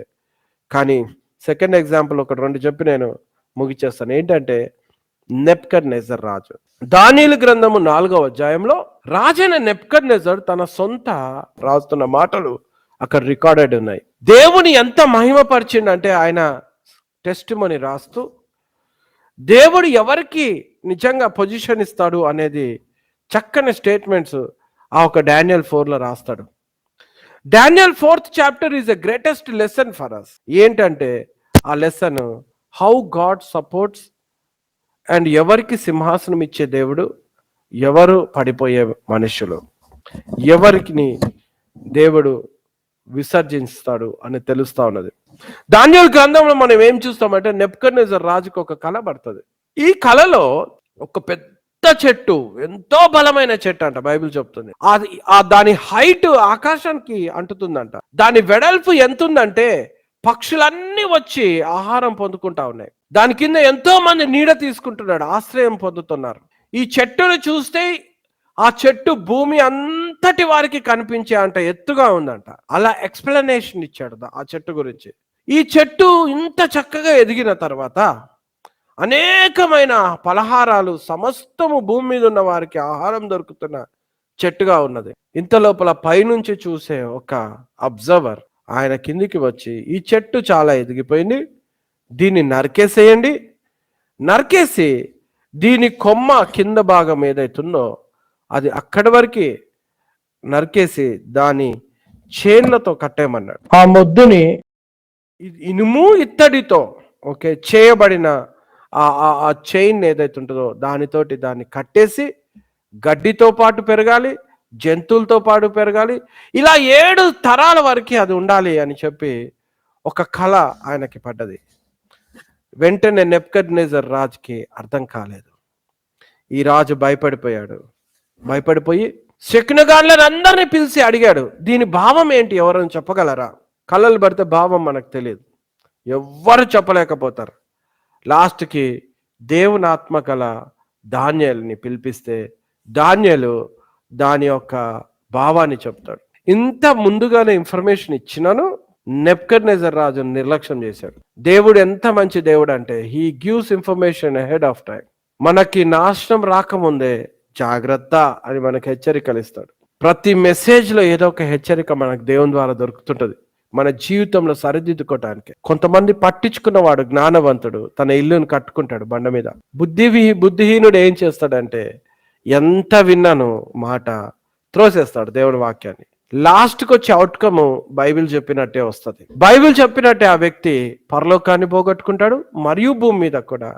కానీ సెకండ్ ఎగ్జాంపుల్ ఒకటి రెండు చెప్పి నేను ముగిచ్చేస్తాను. ఏంటంటే నెబ్కద్నెజర్ రాజు. దానియేలు గ్రంథము 4వ అధ్యాయంలో రాజైన నెబ్కద్నెజర్ తన సొంత రాస్తున్న మాటలు అక్కడ రికార్డెడ్ ఉన్నాయి. దేవుని ఎంత మహిమపరిచిండంటే ఆయన టెస్టిమనీ రాస్తూ దేవుడు ఎవరికి నిజంగా పొజిషన్ ఇస్తాడు అనేది చక్కని స్టేట్మెంట్స్ ఆ ఒక డానియల్ 4లో రాస్తాడు. Daniel 4th chapter is a greatest lesson for us. ఏంటంటే ఆ lesson how God supports and ఎవరికి సింహాసనం ఇచ్చే దేవుడు, ఎవరు పడిపోయే మనుషులు, ఎవరికి దేవుడు విసర్జిస్తాడు అని తెలుస్తా ఉన్నది. దానియేలు గ్రంథంలో మనం ఏం చూస్తామంటే నెబ్కద్నెజర్ రాజుకు ఒక కళ పడుతుంది. ఈ కళలో ఒక పెద్ద చెట్టు, ఎంతో బలమైన చెట్టు అంట బైబిల్ చెప్తుంది. దాని హైట్ ఆకాశానికి అంటుతుందంట. దాని వెడల్పు ఎంత ఉందంటే పక్షులన్నీ వచ్చి ఆహారం పొందుకుంటా ఉన్నాయి. దాని కింద ఎంతో మంది నీడ తీసుకుంటున్నాడు, ఆశ్రయం పొందుతున్నారు. ఈ చెట్టును చూస్తే ఆ చెట్టు భూమి అంతటి వారికి కనిపించే అంట ఎత్తుగా ఉందంట. అలా ఎక్స్ప్లెనేషన్ ఇచ్చాడు ఆ చెట్టు గురించి. ఈ చెట్టు ఇంత చక్కగా ఎదిగిన తర్వాత అనేకమైన పలహారాలు, సమస్తము భూమి మీద ఉన్న వారికి ఆహారం దొరుకుతున్న చెట్టుగా ఉన్నది. ఇంత లోపల పైనుంచి చూసే ఒక అబ్జర్వర్ ఆయన కిందికి వచ్చి, ఈ చెట్టు చాలా ఎదిగిపోయింది, దీన్ని నరికేసేయండి, నరికేసి దీని కొమ్మ కింద భాగం ఏదైతుందో అది అక్కడి వరకు నరికేసి దాని చైన్లతో కట్టేయమన్నాడు. ఆ మొద్దుని ఇనుము ఇత్తడితో చేయబడిన ఆ చైన్ ఏదైతే ఉంటుందో దానితోటి దాన్ని కట్టేసి గడ్డితో పాటు పెరగాలి, జంతువులతో పాటు పెరగాలి, ఇలా 7 తరాల వరకు అది ఉండాలి అని చెప్పి ఒక కళ ఆయనకి పడ్డది. వెంటనే నెబ్కద్నెజర్ రాజుకి అర్థం కాలేదు. ఈ రాజు భయపడిపోయి శకునగాళ్ళని అందరినీ పిలిచి అడిగాడు, దీని భావం ఏంటి, ఎవరైనా చెప్పగలరా? కళలు పడితే భావం మనకు తెలియదు, ఎవ్వరు చెప్పలేకపోతారు. లాస్ట్కి దేవుని ఆత్మ గల దానియేలుని పిలిపిస్తే దానియేలు దాని యొక్క భావాన్ని చెప్తాడు. ఇంత ముందుగానే ఇన్ఫర్మేషన్ ఇచ్చినాను, నెబ్కద్నెజర్ రాజు నిర్లక్ష్యం చేశాడు. దేవుడు ఎంత మంచి దేవుడు అంటే he gives information ahead of time. మనకి నాశనం రాకముందే జాగ్రత్త అని మనకు హెచ్చరికలు ఇస్తాడు. ప్రతి మెసేజ్లో ఏదో ఒక హెచ్చరిక మనకు దేవుని ద్వారా దొరుకుతుంటది మన జీవితంలో సరిదిద్దుకోవటానికి. కొంతమంది పట్టించుకున్నవాడు జ్ఞానవంతుడు తన ఇల్లును కట్టుకుంటాడు బండ మీద. బుద్ధిహీనుడు ఏం చేస్తాడంటే ఎంత విన్నాను మాట త్రోసేస్తాడు దేవుని వాక్యాన్ని. లాస్ట్కి వచ్చే అవుట్కమ్ బైబిల్ చెప్పినట్టే వస్తుంది. బైబిల్ చెప్పినట్టే ఆ వ్యక్తి పరలోకాన్ని పోగొట్టుకుంటాడు మరియు భూమి మీద కూడా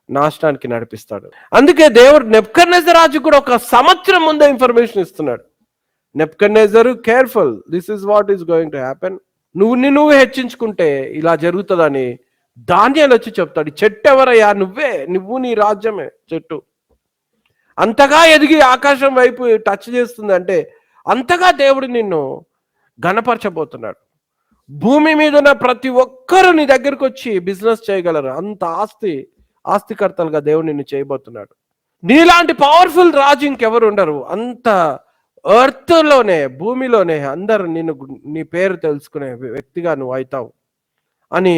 నాశనానికి నడిపిస్తాడు. అందుకే దేవుడు నెబుకద్నెజర్ రాజు కూడా ఒక సంవత్సరం ముందే ఇన్ఫర్మేషన్ ఇస్తున్నాడు. Nebuchadnezzar careful, this is what is going to happen. నువ్వు హెచ్చించుకుంటే ఇలా జరుగుతుందని దానియేలు వచ్చి చెప్తాడు. చెట్టు ఎవరయ్యా? నువ్వు నీ రాజ్యమే చెట్టు. అంతగా ఎదిగి ఆకాశం వైపు టచ్ చేస్తుంది అంటే అంతగా దేవుడు నిన్ను ఘనపరచబోతున్నాడు. భూమి మీద ఉన్న ప్రతి ఒక్కరూ నీ దగ్గరకు వచ్చి బిజినెస్ చేయగలరు. అంత ఆస్తికర్తలుగా దేవుడు నిన్ను చేయబోతున్నాడు. నీలాంటి పవర్ఫుల్ రాజు ఇంకెవరు ఉండరు. అంత ఎర్త్లోనే భూమిలోనే అందరూ నీ పేరు తెలుసుకునే వ్యక్తిగా నువ్వు అవుతావు అని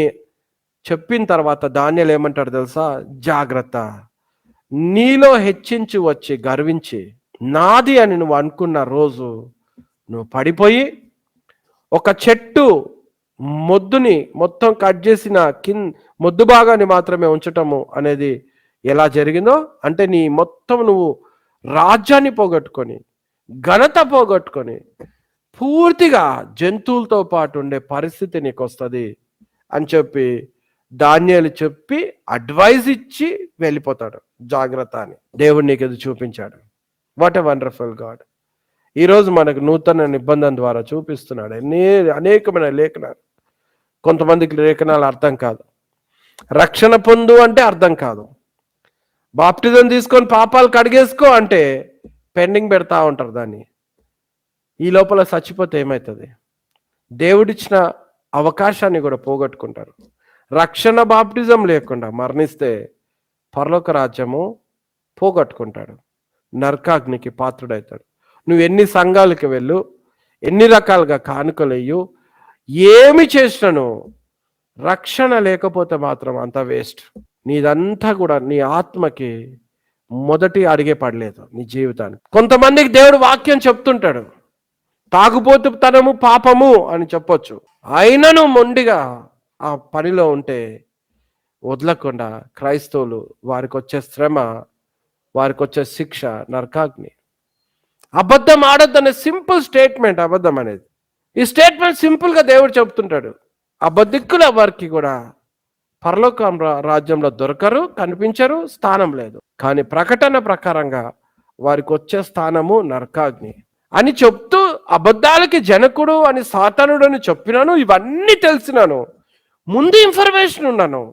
చెప్పిన తర్వాత దానియేలు ఏమంటాడు తెలుసా? జాగ్రత్త, నీలో హెచ్చించి వచ్చి గర్వించి నాది అని నువ్వు అనుకున్న రోజు నువ్వు పడిపోయి ఒక చెట్టు మొద్దుని మొత్తం కట్ చేసిన మొద్దు భాగాన్ని మాత్రమే ఉంచటము అనేది ఎలా జరిగిందో అంటే నీ మొత్తం నువ్వు రాజ్యాన్ని పోగొట్టుకొని ఘనత పోగొట్టుకొని పూర్తిగా జంతువులతో పాటు ఉండే పరిస్థితి నీకు వస్తుంది అని చెప్పి దానియేలు చెప్పి అడ్వైజ్ ఇచ్చి వెళ్ళిపోతాడు. జాగ్రత్త అని దేవుడు నీకు ఇది చూపించాడు. What a wonderful God. ఈరోజు మనకు నూతన నిబంధన ద్వారా చూపిస్తున్నాడు అనేకమైన లేఖనాలు. కొంతమందికి లేఖనాలు అర్థం కాదు. రక్షణ పొందు అంటే అర్థం కాదు. బాప్టిజం తీసుకొని పాపాలు కడిగేసుకో అంటే పెండింగ్ పెడతా ఉంటారు దాన్ని. ఈ లోపల చచ్చిపోతే ఏమవుతుంది? దేవుడిచ్చిన అవకాశాన్ని కూడా పోగొట్టుకుంటారు. రక్షణ బాప్టిజం లేకుండా మరణిస్తే పరలోక రాజ్యము పోగొట్టుకుంటాడు, నరకాగ్నికి పాత్రుడవుతాడు. నువ్వు ఎన్ని సంఘాలకు వెళ్ళు, ఎన్ని రకాలుగా కానుకలేయు, ఏమి చేసినను రక్షణ లేకపోతే మాత్రం అంత వేస్ట్. నీదంతా కూడా నీ ఆత్మకి మొదటి అడిగే పడలేదు నీ జీవితానికి. కొంతమందికి దేవుడు వాక్యం చెప్తుంటాడు, తాగుబోతు తనము పాపము అని చెప్పొచ్చు. అయినను మొండిగా ఆ పనిలో ఉంటే వదలకుండా క్రైస్తవులు వారికి వచ్చే శ్రమ, వారికి వచ్చే శిక్ష నరకాగ్ని. అబద్ధం ఆడొద్దనే సింపుల్ స్టేట్మెంట్ అబద్ధం అనేది. ఈ స్టేట్మెంట్ సింపుల్గా దేవుడు చెప్తుంటాడు. అబద్ధిక్కుల వారికి కూడా పరలోక రాజ్యంలో దొరకరు, కనిపించరు, స్థానం లేదు. కానీ ప్రకటన ప్రకారంగా వారికి వచ్చే స్థానము నరకాగ్ని అని చెప్తూ అబద్ధాలకి జనకుడు అని సాతానుడు అని చెప్పినాను. ఇవన్నీ తెలిసినాను, ముందు ఇన్ఫర్మేషన్ ఉన్నాను.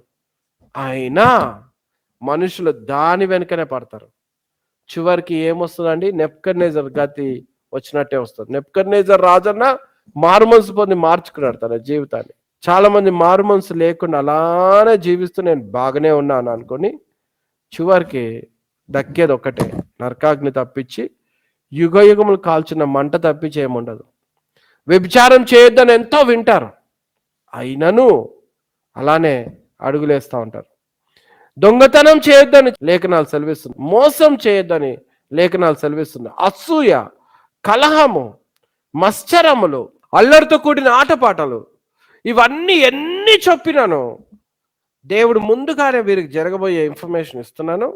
అయినా మనుషులు దాని వెనుకనే పడతారు. చివరికి ఏమొస్తుందండి? నెబుకద్నెజర్ గతి వచ్చినట్టే వస్తుంది. నెబుకద్నెజర్ రాజన్న మారుమనసు పొంది మార్చుకున్నాడు తన జీవితాన్ని. చాలా మంది మారుమనసు లేకుండా అలానే జీవిస్తూ నేను బాగానే ఉన్నాను అనుకొని చివరికి దక్కేది ఒక్కటే, నరకాగ్ని తప్పించి యుగ యుగములు కాల్చిన మంట తప్పించి ఏముండదు. వ్యభిచారం చేయొద్దని ఎంతో వింటారు, అయినను అలానే అడుగులేస్తూ ఉంటారు. దొంగతనం చేయొద్దని లేఖనాలు సెలవిస్తుంది, మోసం చేయొద్దని లేఖనాలు సెలవిస్తుంది. అసూయ, కలహము, మత్సరములు, అల్లరితో కూడిన ఆటపాటలు, ఇవన్నీ ఎన్ని చెప్పినాను దేవుడు ముందుగానే వీరికి జరగబోయే ఇన్ఫర్మేషన్ ఇస్తున్నాను.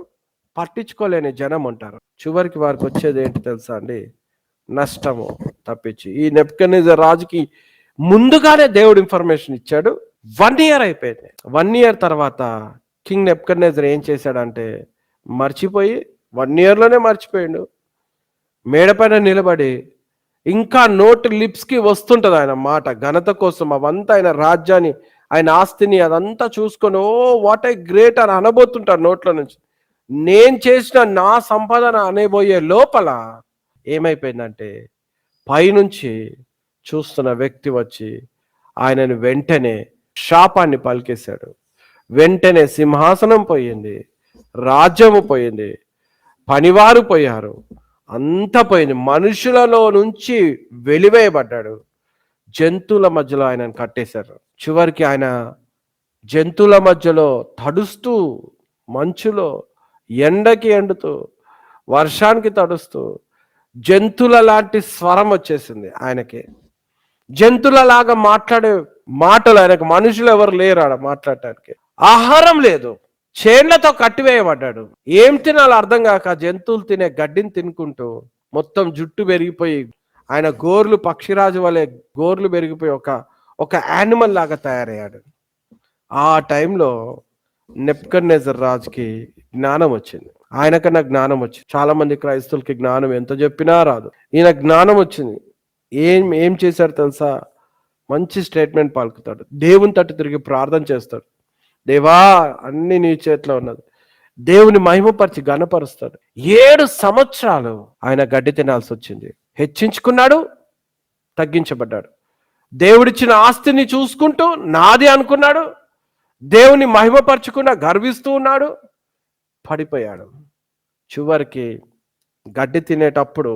పట్టించుకోలేని జనం ఉంటారు. చివరికి వారికి వచ్చేది ఏంటి తెలుసా అండి? నష్టము తప్పించి. ఈ నెబుకద్నెజర్ రాజుకి ముందుగానే దేవుడు ఇన్ఫర్మేషన్ ఇచ్చాడు. 1 year అయిపోయింది. 1 year తర్వాత కింగ్ నెబుకద్నెజర్ ఏం చేశాడంటే మర్చిపోయి 1 yearలోనే మర్చిపోయాడు. మేడపైన నిలబడి ఇంకా నోటి లిప్స్కి వస్తుంటుంది ఆయన మాట ఘనత కోసం. అవంతా ఆయన రాజ్యాన్ని, ఆయన ఆస్తిని అదంతా చూసుకొని ఓ వాట్ ఏ గ్రేట్ అని అనబోతుంటాడు నోట్లో నుంచి. నేను చేసిన నా సంపాదన అనేబోయే లోపల ఏమైపోయిందంటే పైనుంచి చూస్తున్న వ్యక్తి వచ్చి ఆయనను వెంటనే శాపాన్ని పలికేశాడు. వెంటనే సింహాసనం పోయింది, రాజ్యము పోయింది, పనివారు పోయారు, అంతా పోయింది. మనుషులలో నుంచి వెలివేయబడ్డాడు. జంతువుల మధ్యలో ఆయనను కట్టేశారు. చివరికి ఆయన జంతువుల మధ్యలో తడుస్తూ మంచులో ఎండకి ఎండుతూ వర్షానికి తడుస్తూ జంతువుల లాంటి స్వరం వచ్చేసింది ఆయనకి. జంతువులలాగా మాట్లాడే మాటలు ఆయనకు, మనుషులు ఎవరు లేరు ఆడ మాట్లాడటానికి. ఆహారం లేదు, చేన్లతో కట్టివేయబడ్డాడు. ఏం తినాలో అర్థం కాక జంతువులు తినే గడ్డిని తినుకుంటూ మొత్తం జుట్టు పెరిగిపోయి ఆయన గోర్లు పక్షిరాజు వలె గోర్లు పెరిగిపోయి ఒక యానిమల్ లాగా తయారయ్యాడు. ఆ టైంలో నెబుకద్నెజర్ రాజుకి జ్ఞానం వచ్చింది. ఆయనకన్నా జ్ఞానం వచ్చింది. చాలా మంది క్రైస్తవులకి జ్ఞానం ఎంత చెప్పినా రాదు. ఈయన జ్ఞానం వచ్చింది. ఏం చేశారు తెలుసా? మంచి స్టేట్మెంట్ పలుకుతాడు. దేవుని తట్టు తిరిగి ప్రార్థన చేస్తాడు. దేవా, అన్ని నీ చేతిలో ఉన్నది. దేవుని మహిమపరిచి ఘనపరుస్తాడు. 7 సంవత్సరాలు ఆయన గడ్డి తినాల్సి వచ్చింది. హెచ్చించుకున్నాడు, తగ్గించబడ్డాడు. దేవుడిచ్చిన ఆస్తిని చూసుకుంటూ నాది అనుకున్నాడు. దేవుని మహిమపరచుకున్న గర్విస్తూ ఉన్నాడు, పడిపోయాడు. చివరికి గడ్డి తినేటప్పుడు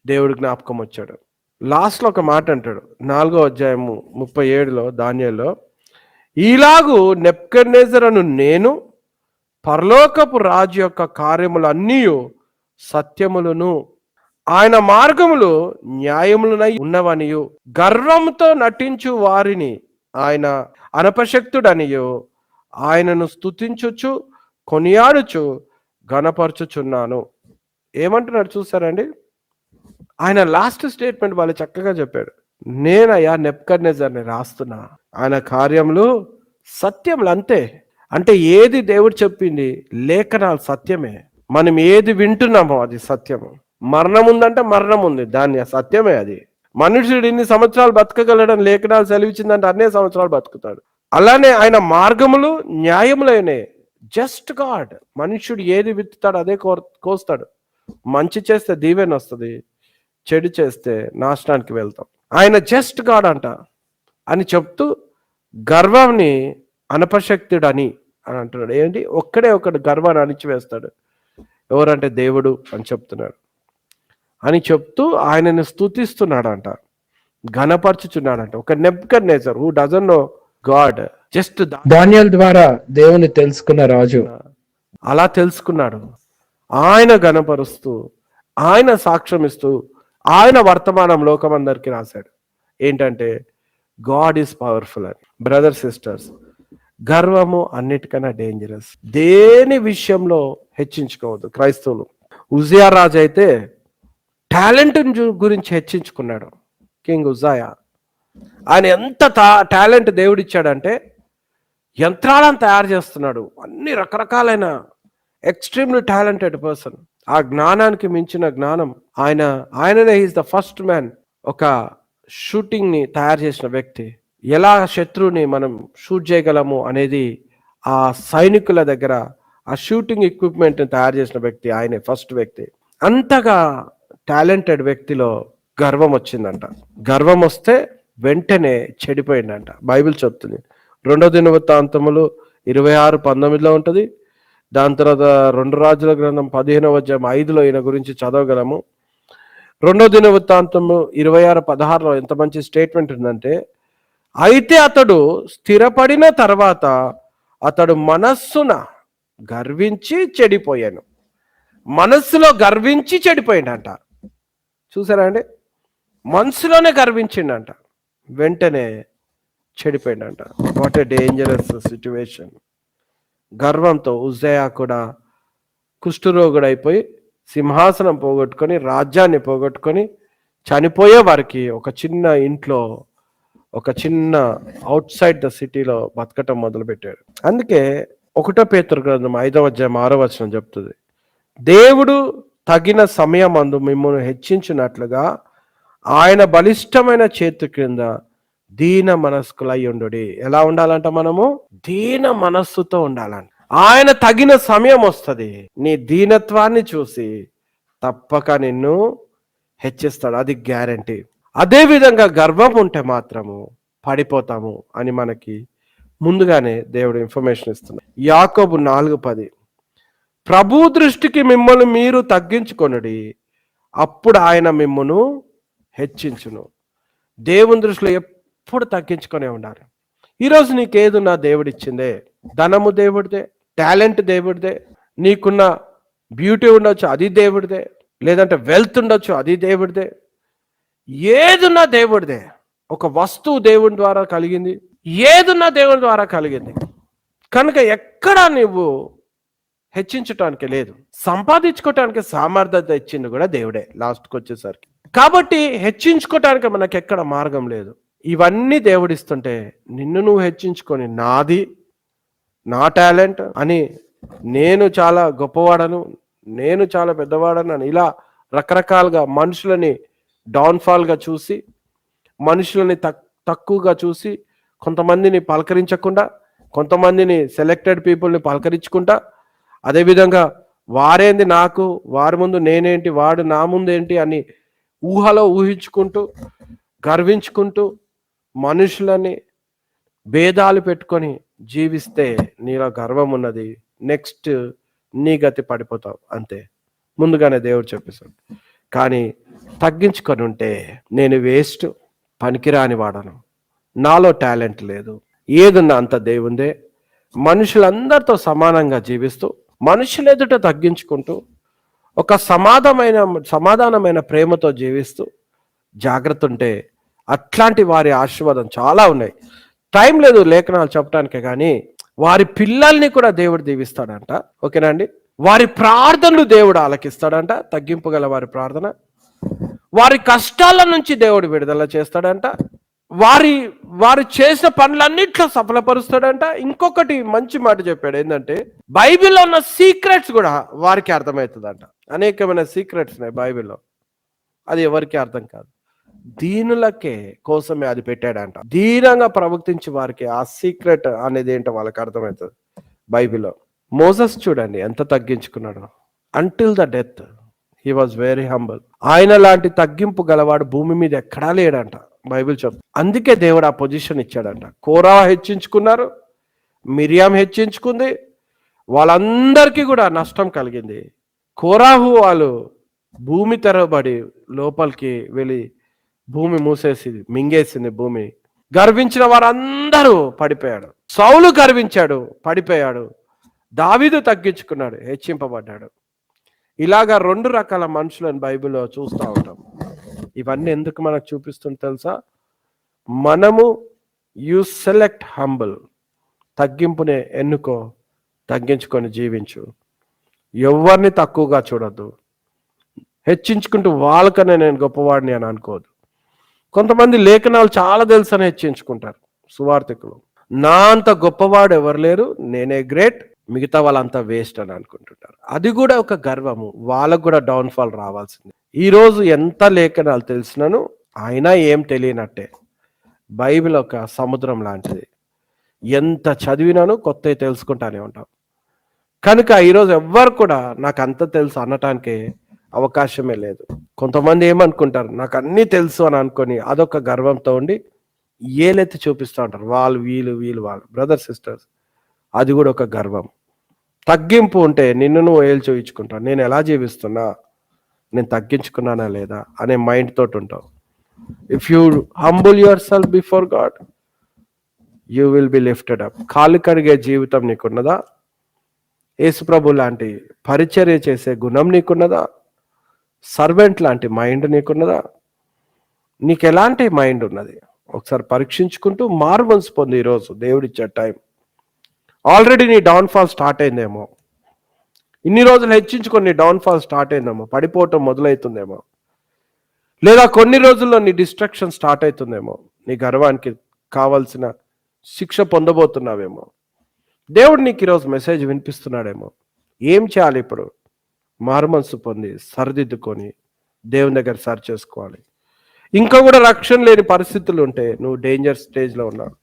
దేవుడి జ్ఞాపకం వచ్చాడు. లాస్ట్లో ఒక మాట అంటాడు, 4వ అధ్యాయము 37లో దానియేలులో, ఈలాగు నెబుకద్నెజర్ అను నేను పరలోకపు రాజు యొక్క కార్యములన్నీ సత్యములను ఆయన మార్గములు న్యాయములనై ఉన్నవనియు గర్వంతో నటించు వారిని ఆయన అనపశక్తుడనియు ఆయనను స్తుతించుచు కొనియాడుచు ఘనపరచుచున్నాను. ఏమంటున్నాడు చూసారండి? ఆయన లాస్ట్ స్టేట్మెంట్ వాళ్ళు చక్కగా చెప్పాడు. నేనయ్యా నెబుకద్నెజర్ని రాస్తున్నా, ఆయన కార్యములు సత్యములు అంతే. అంటే ఏది దేవుడు చెప్పింది లేఖనాలు సత్యమే. మనం ఏది వింటున్నామో అది సత్యము. మరణం ఉందంటే మరణం ఉంది, దాన్ని సత్యమే అది. మనుషుడు ఇన్ని సంవత్సరాలు బతకగలడని లేఖనాలు సెలవిచ్చిందంటే అన్నే సంవత్సరాలు బతుకుతాడు. అలానే ఆయన మార్గములు న్యాయములైనే. Just God. మనుష్యుడు ఏది విత్తుతాడు అదే కోస్తాడు. మంచి చేస్తే దీవెన వస్తుంది, చెడు చేస్తే నాశనానికి వెళ్తాం. ఆయన జస్ట్ గాడ్ అంట అని చెప్తూ గర్వాన్ని అనపశక్తుడని అని అంటున్నాడు. ఏంటి? ఒకడు గర్వాన్ని అణిచివేస్తాడు. ఎవరంటే దేవుడు అని చెప్తున్నాడు. అని చెప్తూ ఆయనని స్తుతిస్తున్నాడంట, ఘనపరచుచున్నాడంట. ఒక Nebuchadnezzar who doesn't know God, just దానియేలు ద్వారా దేవుని తెలుసుకున్న రాజు అలా తెలుసుకున్నాడు. ఆయన ఘనపరుస్తూ, ఆయన సాక్ష్యం ఇస్తూ, ఆయన వర్తమానం లోకమందరికీ రాశాడు. ఏంటంటే గాడ్ ఈజ్ పవర్ఫుల్ అని. బ్రదర్ సిస్టర్స్, గర్వము అన్నిటికన్నా డేంజరస్. దేని విషయంలో హెచ్చించుకోవద్దు క్రైస్తవులు. ఉజియా రాజు అయితే టాలెంట్ గురించి హెచ్చించుకున్నాడు. కింగ్ ఉజ్జాయా. ఆయన ఎంత టాలెంట్ దేవుడిచ్చాడంటే యంత్రాలను తయారు చేస్తున్నాడు. అన్ని రకరకాలైన ఎక్స్ట్రీమ్లీ టాలెంటెడ్ పర్సన్. ఆ జ్ఞానానికి మించిన జ్ఞానం ఆయననే. హీస్ ద ఫస్ట్ మ్యాన్ ఒక షూటింగ్ ని తయారు చేసిన వ్యక్తి. ఎలా శత్రువుని మనం షూట్ చేయగలము అనేది ఆ సైనికుల దగ్గర ఆ షూటింగ్ ఎక్విప్మెంట్ ని తయారు చేసిన వ్యక్తి ఆయనే, ఫస్ట్ వ్యక్తి. అంతగా టాలెంటెడ్ వ్యక్తిలో గర్వం వచ్చిందంట. గర్వం వస్తే వెంటనే చెడిపోయిందంట. బైబిల్ చెప్తుంది. 2వ దినవృత్తాంతములు 26:19 ఉంటుంది. దాని తర్వాత 2 రాజుల గ్రంథం 15వ అధ్యాయం 5లో ఈయన గురించి చదవగలము. 2వ దినవృత్తాంతము 26:16లో ఎంత మంచి స్టేట్మెంట్ ఉందంటే, అయితే అతడు స్థిరపడిన తర్వాత అతడు మనస్సున గర్వించి చెడిపోయాను. మనస్సులో గర్వించి చెడిపోయిందంట. చూసారా అండి? మనసులోనే గర్వించిండంట, వెంటనే చెడిపోయిందంట. What a dangerous situation. గర్వంతో ఉజ్జయా కూడా కుష్ఠరోగుడైపోయి సింహాసనం పోగొట్టుకొని రాజ్యాన్ని పోగొట్టుకొని చనిపోయే వారికి ఒక చిన్న ఇంట్లో, ఒక చిన్న అవుట్ సైడ్ ద సిటీలో బతకటం మొదలుపెట్టాడు. అందుకే 1 పేతురు గ్రంథం 5వ అధ్యాయం 6వ వచనం చెప్తుంది, దేవుడు తగిన సమయమందు మిమ్మల్ని హెచ్చించినట్లుగా ఆయన బలిష్టమైన చేతి క్రింద దీన మనస్కులై ఉండుడి. ఎలా ఉండాలంట? మనము దీన మనస్సుతో ఉండాలంట. ఆయన తగిన సమయం వస్తుంది, నీ దీనత్వాన్ని చూసి తప్పక నిన్ను హెచ్చిస్తాడు. అది గ్యారంటీ. అదే విధంగా గర్వం ఉంటే మాత్రము పడిపోతాము అని మనకి ముందుగానే దేవుడు ఇన్ఫర్మేషన్ ఇస్తున్నాడు. యాకోబు 4:10, ప్రభు దృష్టికి మిమ్మల్ని మీరు తగ్గించుకొనుడి, అప్పుడు ఆయన మిమ్మును హెచ్చించును. దేవుని దృష్టిలో ఎప్పుడు తగ్గించుకొనే ఉండాలి. ఈరోజు నీకేదున్నా దేవుడిచ్చిందే. ధనము దేవుడిదే, టాలెంట్ దేవుడిదే, నీకున్న బ్యూటీ ఉండొచ్చు, అది దేవుడిదే. లేదంటే వెల్త్ ఉండొచ్చు, అది దేవుడిదే. ఏదున్నా దేవుడిదే. ఒక వస్తువు దేవుని ద్వారా కలిగింది, ఏదున్నా దేవుని ద్వారా కలిగింది. కనుక ఎక్కడా నువ్వు హెచ్చించటానికి లేదు. సంపాదించుకోవటానికి సామర్థ్యత ఇచ్చింది కూడా దేవుడే లాస్ట్కి వచ్చేసరికి. కాబట్టి హెచ్చించుకోవటానికి మనకి ఎక్కడ మార్గం లేదు. ఇవన్నీ దేవుడిస్తుంటే నిన్ను నువ్వు హెచ్చించుకొని నాది, నా టాలెంట్ అని, నేను చాలా గొప్పవాడను, నేను చాలా పెద్దవాడను అని ఇలా రకరకాలుగా మనుషులని డౌన్ఫాల్గా చూసి, మనుషులని తక్కువగా చూసి, కొంతమందిని పలకరించకుండా, కొంతమందిని సెలెక్టెడ్ పీపుల్ని పలకరించుకుంటా, అదేవిధంగా వారేంది నాకు, వారి ముందు నేనేంటి, వాడు నా ముందు ఏంటి అని ఊహలో ఊహించుకుంటూ, గర్వించుకుంటూ, మనుషులని భేదాలు పెట్టుకొని జీవిస్తే నీలో గర్వం ఉన్నది. నెక్స్ట్ నీ గతి పడిపోతావు అంతే. ముందుగానే దేవుడు చెప్పేశాడు. కానీ తగ్గించుకొని ఉంటే నేను వేస్ట్, పనికిరాని వాడను, నాలో టాలెంట్ లేదు, ఏదున్నా అంత దేవుందే, మనుషులందరితో సమానంగా జీవిస్తూ, మనుషుల ఎదుట తగ్గించుకుంటూ, ఒక సమాధానమైన ప్రేమతో జీవిస్తూ జాగ్రత్త ఉంటే అట్లాంటి వారి ఆశీర్వాదం చాలా ఉన్నాయి. టైం లేదు లేఖనాలు చెప్పడానికే, కానీ వారి పిల్లల్ని కూడా దేవుడు దీవిస్తాడంట. ఓకేనా అండి? వారి ప్రార్థనలు దేవుడు ఆలకిస్తాడంట, తగ్గింపు గల వారి ప్రార్థన. వారి కష్టాల నుంచి దేవుడు విడుదల చేస్తాడంట. వారు చేసిన పనులన్నిట్లో సఫలపరుస్తాడంట. ఇంకొకటి మంచి మాట చెప్పాడు, ఏంటంటే బైబిల్లో ఉన్న సీక్రెట్స్ కూడా వారికి అర్థమవుతుందంట. అనేకమైన సీక్రెట్స్ ఉన్నాయి బైబిల్లో, అది ఎవరికి అర్థం కాదు. దీనులకే కోసమే అది పెట్టాడంట. దీనంగా ప్రవర్తించి వారికి ఆ సీక్రెట్ అనేది ఏంటో వాళ్ళకి అర్థమవుతుంది బైబిల్లో. మోసెస్ చూడండి ఎంత తగ్గించుకున్నాడు. Until the death he was very humble. ఆయన లాంటి తగ్గింపు గలవాడు భూమి మీద ఎక్కడా లేడంట బైబిల్ చెప్తుంది. అందుకే దేవుడు ఆ పొజిషన్ ఇచ్చాడంట. కోరా హెచ్చించుకున్నారు, మిరియాం హెచ్చించుకుంది, వాళ్ళందరికీ కూడా నష్టం కలిగింది. కోరాహు వాళ్ళు భూమి తెరవబడి లోపలికి వెళ్ళి భూమి మూసేసి మింగేసింది భూమి. గర్వించిన వారందరూ పడిపోయాడు. సౌలు గర్వించాడు, పడిపోయాడు. దావీదు తగ్గించుకున్నాడు, హెచ్చింపబడ్డాడు. ఇలాగా 2 రకాల మనుషులను బైబిల్లో చూస్తూ ఉంటాం. ఇవన్నీ ఎందుకు మనకు చూపిస్తుంది తెలుసా? మనము యు సెలెక్ట్ హంబుల్, తగ్గింపునే ఎన్నుకో, తగ్గించుకొని జీవించు. ఎవరిని తక్కువగా చూడద్దు. హెచ్చించుకుంటూ వాళ్ళకనే నేను గొప్పవాడిని అని అనుకోదు. కొంతమంది లేఖనాలు చాలా తెలుసు అని హెచ్చించుకుంటారు సువార్థికులు. నా అంత గొప్పవాడు ఎవరు లేరు, నేనే గ్రేట్, మిగతా వాళ్ళంతా వేస్ట్ అని అనుకుంటుంటారు. అది కూడా ఒక గర్వము. వాళ్ళకు కూడా డౌన్ఫాల్ రావాల్సింది. ఈరోజు ఎంత లేఖనాలు తెలిసినాను అయినా ఏం తెలియనట్టే. బైబిల్ ఒక సముద్రం లాంటిది. ఎంత చదివినాను కొత్తవి తెలుసుకుంటానే ఉంటాం. కనుక ఈరోజు ఎవ్వరు కూడా నాకు అంత తెలుసు అనటానికి అవకాశమే లేదు. కొంతమంది ఏమనుకుంటారు, నాకు అన్నీ తెలుసు అని అనుకొని అదొక గర్వంతో ఉండి ఏలెత్తి చూపిస్తూ ఉంటారు. వీళ్ళు వాళ్ళు బ్రదర్ సిస్టర్స్, అది కూడా ఒక గర్వం. తగ్గింపు ఉంటే నిన్ను నువ్వు ఏలు చూయించుకుంటావు. నేను ఎలా జీవిస్తున్నా, నేను తగ్గించుకున్నానా లేదా అనే మైండ్ తోటి ఉంటావు. If you humble your self before God, you will be lifted up. కాలు కడిగే జీవితం నీకున్నదా? యేసుప్రభు లాంటి పరిచర్య చేసే గుణం నీకున్నదా? సర్వెంట్ లాంటి మైండ్ నీకున్నదా? నీకు ఎలాంటి మైండ్ ఉన్నది? ఒకసారి పరీక్షించుకుంటూ మార్మన్స్ పొంది. ఈరోజు దేవుడిచ్చే టైం. ఆల్రెడీ నీ డౌన్ఫాల్ స్టార్ట్ అయిందేమో, ఇన్ని రోజులు హెచ్చించుకొని నీ డౌన్ఫాల్ స్టార్ట్ అయిందేమో, పడిపోవటం మొదలవుతుందేమో, లేదా కొన్ని రోజుల్లో నీ డిస్ట్రక్షన్ స్టార్ట్ అవుతుందేమో, నీ గర్వానికి కావాల్సిన శిక్ష పొందబోతున్నావేమో. దేవుడు నీకు ఈరోజు మెసేజ్ వినిపిస్తున్నాడేమో. ఏం చేయాలి ఇప్పుడు? మారుమనసు పొంది సరిదిద్దుకొని దేవుని దగ్గర సరి చేసుకోవాలి. ఇంకా కూడా రక్షణ లేని పరిస్థితులు ఉంటే నువ్వు డేంజర్ స్టేజ్లో ఉన్నావు.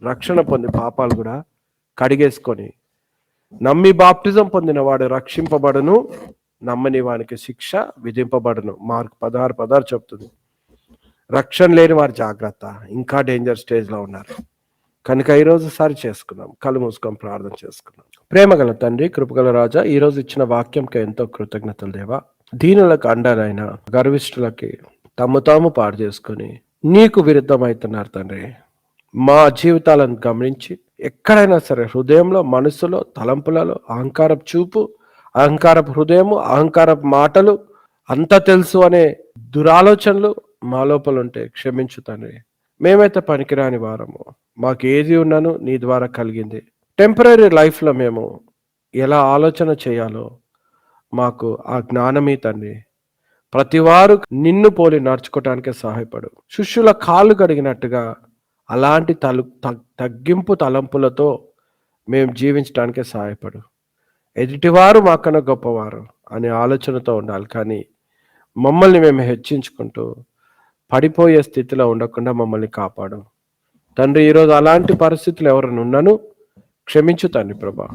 రక్షణ పొంది పాపాలు కూడా కడిగేసుకొని, నమ్మి బాప్టిజం పొందిన వాడు రక్షింపబడును, నమ్మని వానికి శిక్ష విధింపబడును. మార్కు 16:16 చెప్తుంది. రక్షణ లేని వారు జాగ్రత్త, ఇంకా డేంజర్ స్టేజ్లో ఉన్నారు. కనుక ఈరోజు సరి చేసుకుందాం. కళ్ళు మూసుకొని ప్రార్థన చేసుకుందాం. ప్రేమగల తండ్రి, కృపగల రాజా, ఈరోజు ఇచ్చిన వాక్యంకి ఎంతో కృతజ్ఞతలు దేవా. దీనులకు అండనైనా గర్విష్ఠులకి తాము పాడు చేసుకొని నీకు విరుద్ధమవుతున్నారు తండ్రి. మా జీవితాలను గమనించి ఎక్కడైనా సరే హృదయంలో, మనసులో, తలంపులలో అహంకారం చూపు, అహంకారపు హృదయము, అహంకారపు మాటలు, అంతా తెలుసు అనే దురాలోచనలు మా లోపల ఉంటే క్షమించు తండ్రి. మేమైతే పనికిరాని వారము, మాకు ఏది ఉన్నాను నీ ద్వారా కలిగింది. టెంపరీ లైఫ్లో మేము ఎలా ఆలోచన చేయాలో మాకు ఆ జ్ఞానమే తండ్రి. ప్రతివారు నిన్ను పోలి నడుచుకోవటానికి సహాయపడు. శిష్యుల కాళ్ళు కడిగినట్టుగా అలాంటి తగ్గింపు తలంపులతో మేము జీవించడానికే సహాయపడు. ఎదుటివారు మాకన్నా గొప్పవారు అనే ఆలోచనతో ఉండాలి, కానీ మమ్మల్ని మేము హెచ్చించుకుంటూ పడిపోయే స్థితిలో ఉండకుండా మమ్మల్ని కాపాడు తండ్రి. ఈరోజు అలాంటి పరిస్థితులు ఎవరైనా ఉన్నాను క్షమించు తండ్రి ప్రభా.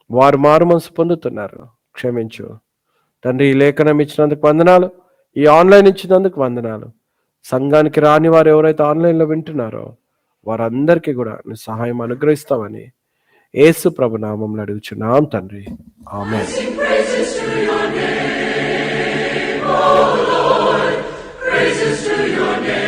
వారు మారు మనసు పొందుతున్నారు, క్షమించు తండ్రి. ఈ లేఖనం ఇచ్చినందుకు వందనాలు, ఈ ఆన్లైన్ ఇచ్చినందుకు వందనాలు. సంఘానికి రాని వారు ఎవరైతే ఆన్లైన్లో వింటున్నారో వారందరికీ కూడా నీ సహాయం అనుగ్రహిస్తామని యేసు ప్రభు నామములో అడుగుచున్నాం తండ్రి, ఆమేన్. Sing praises to your name, O Lord, praises to your name.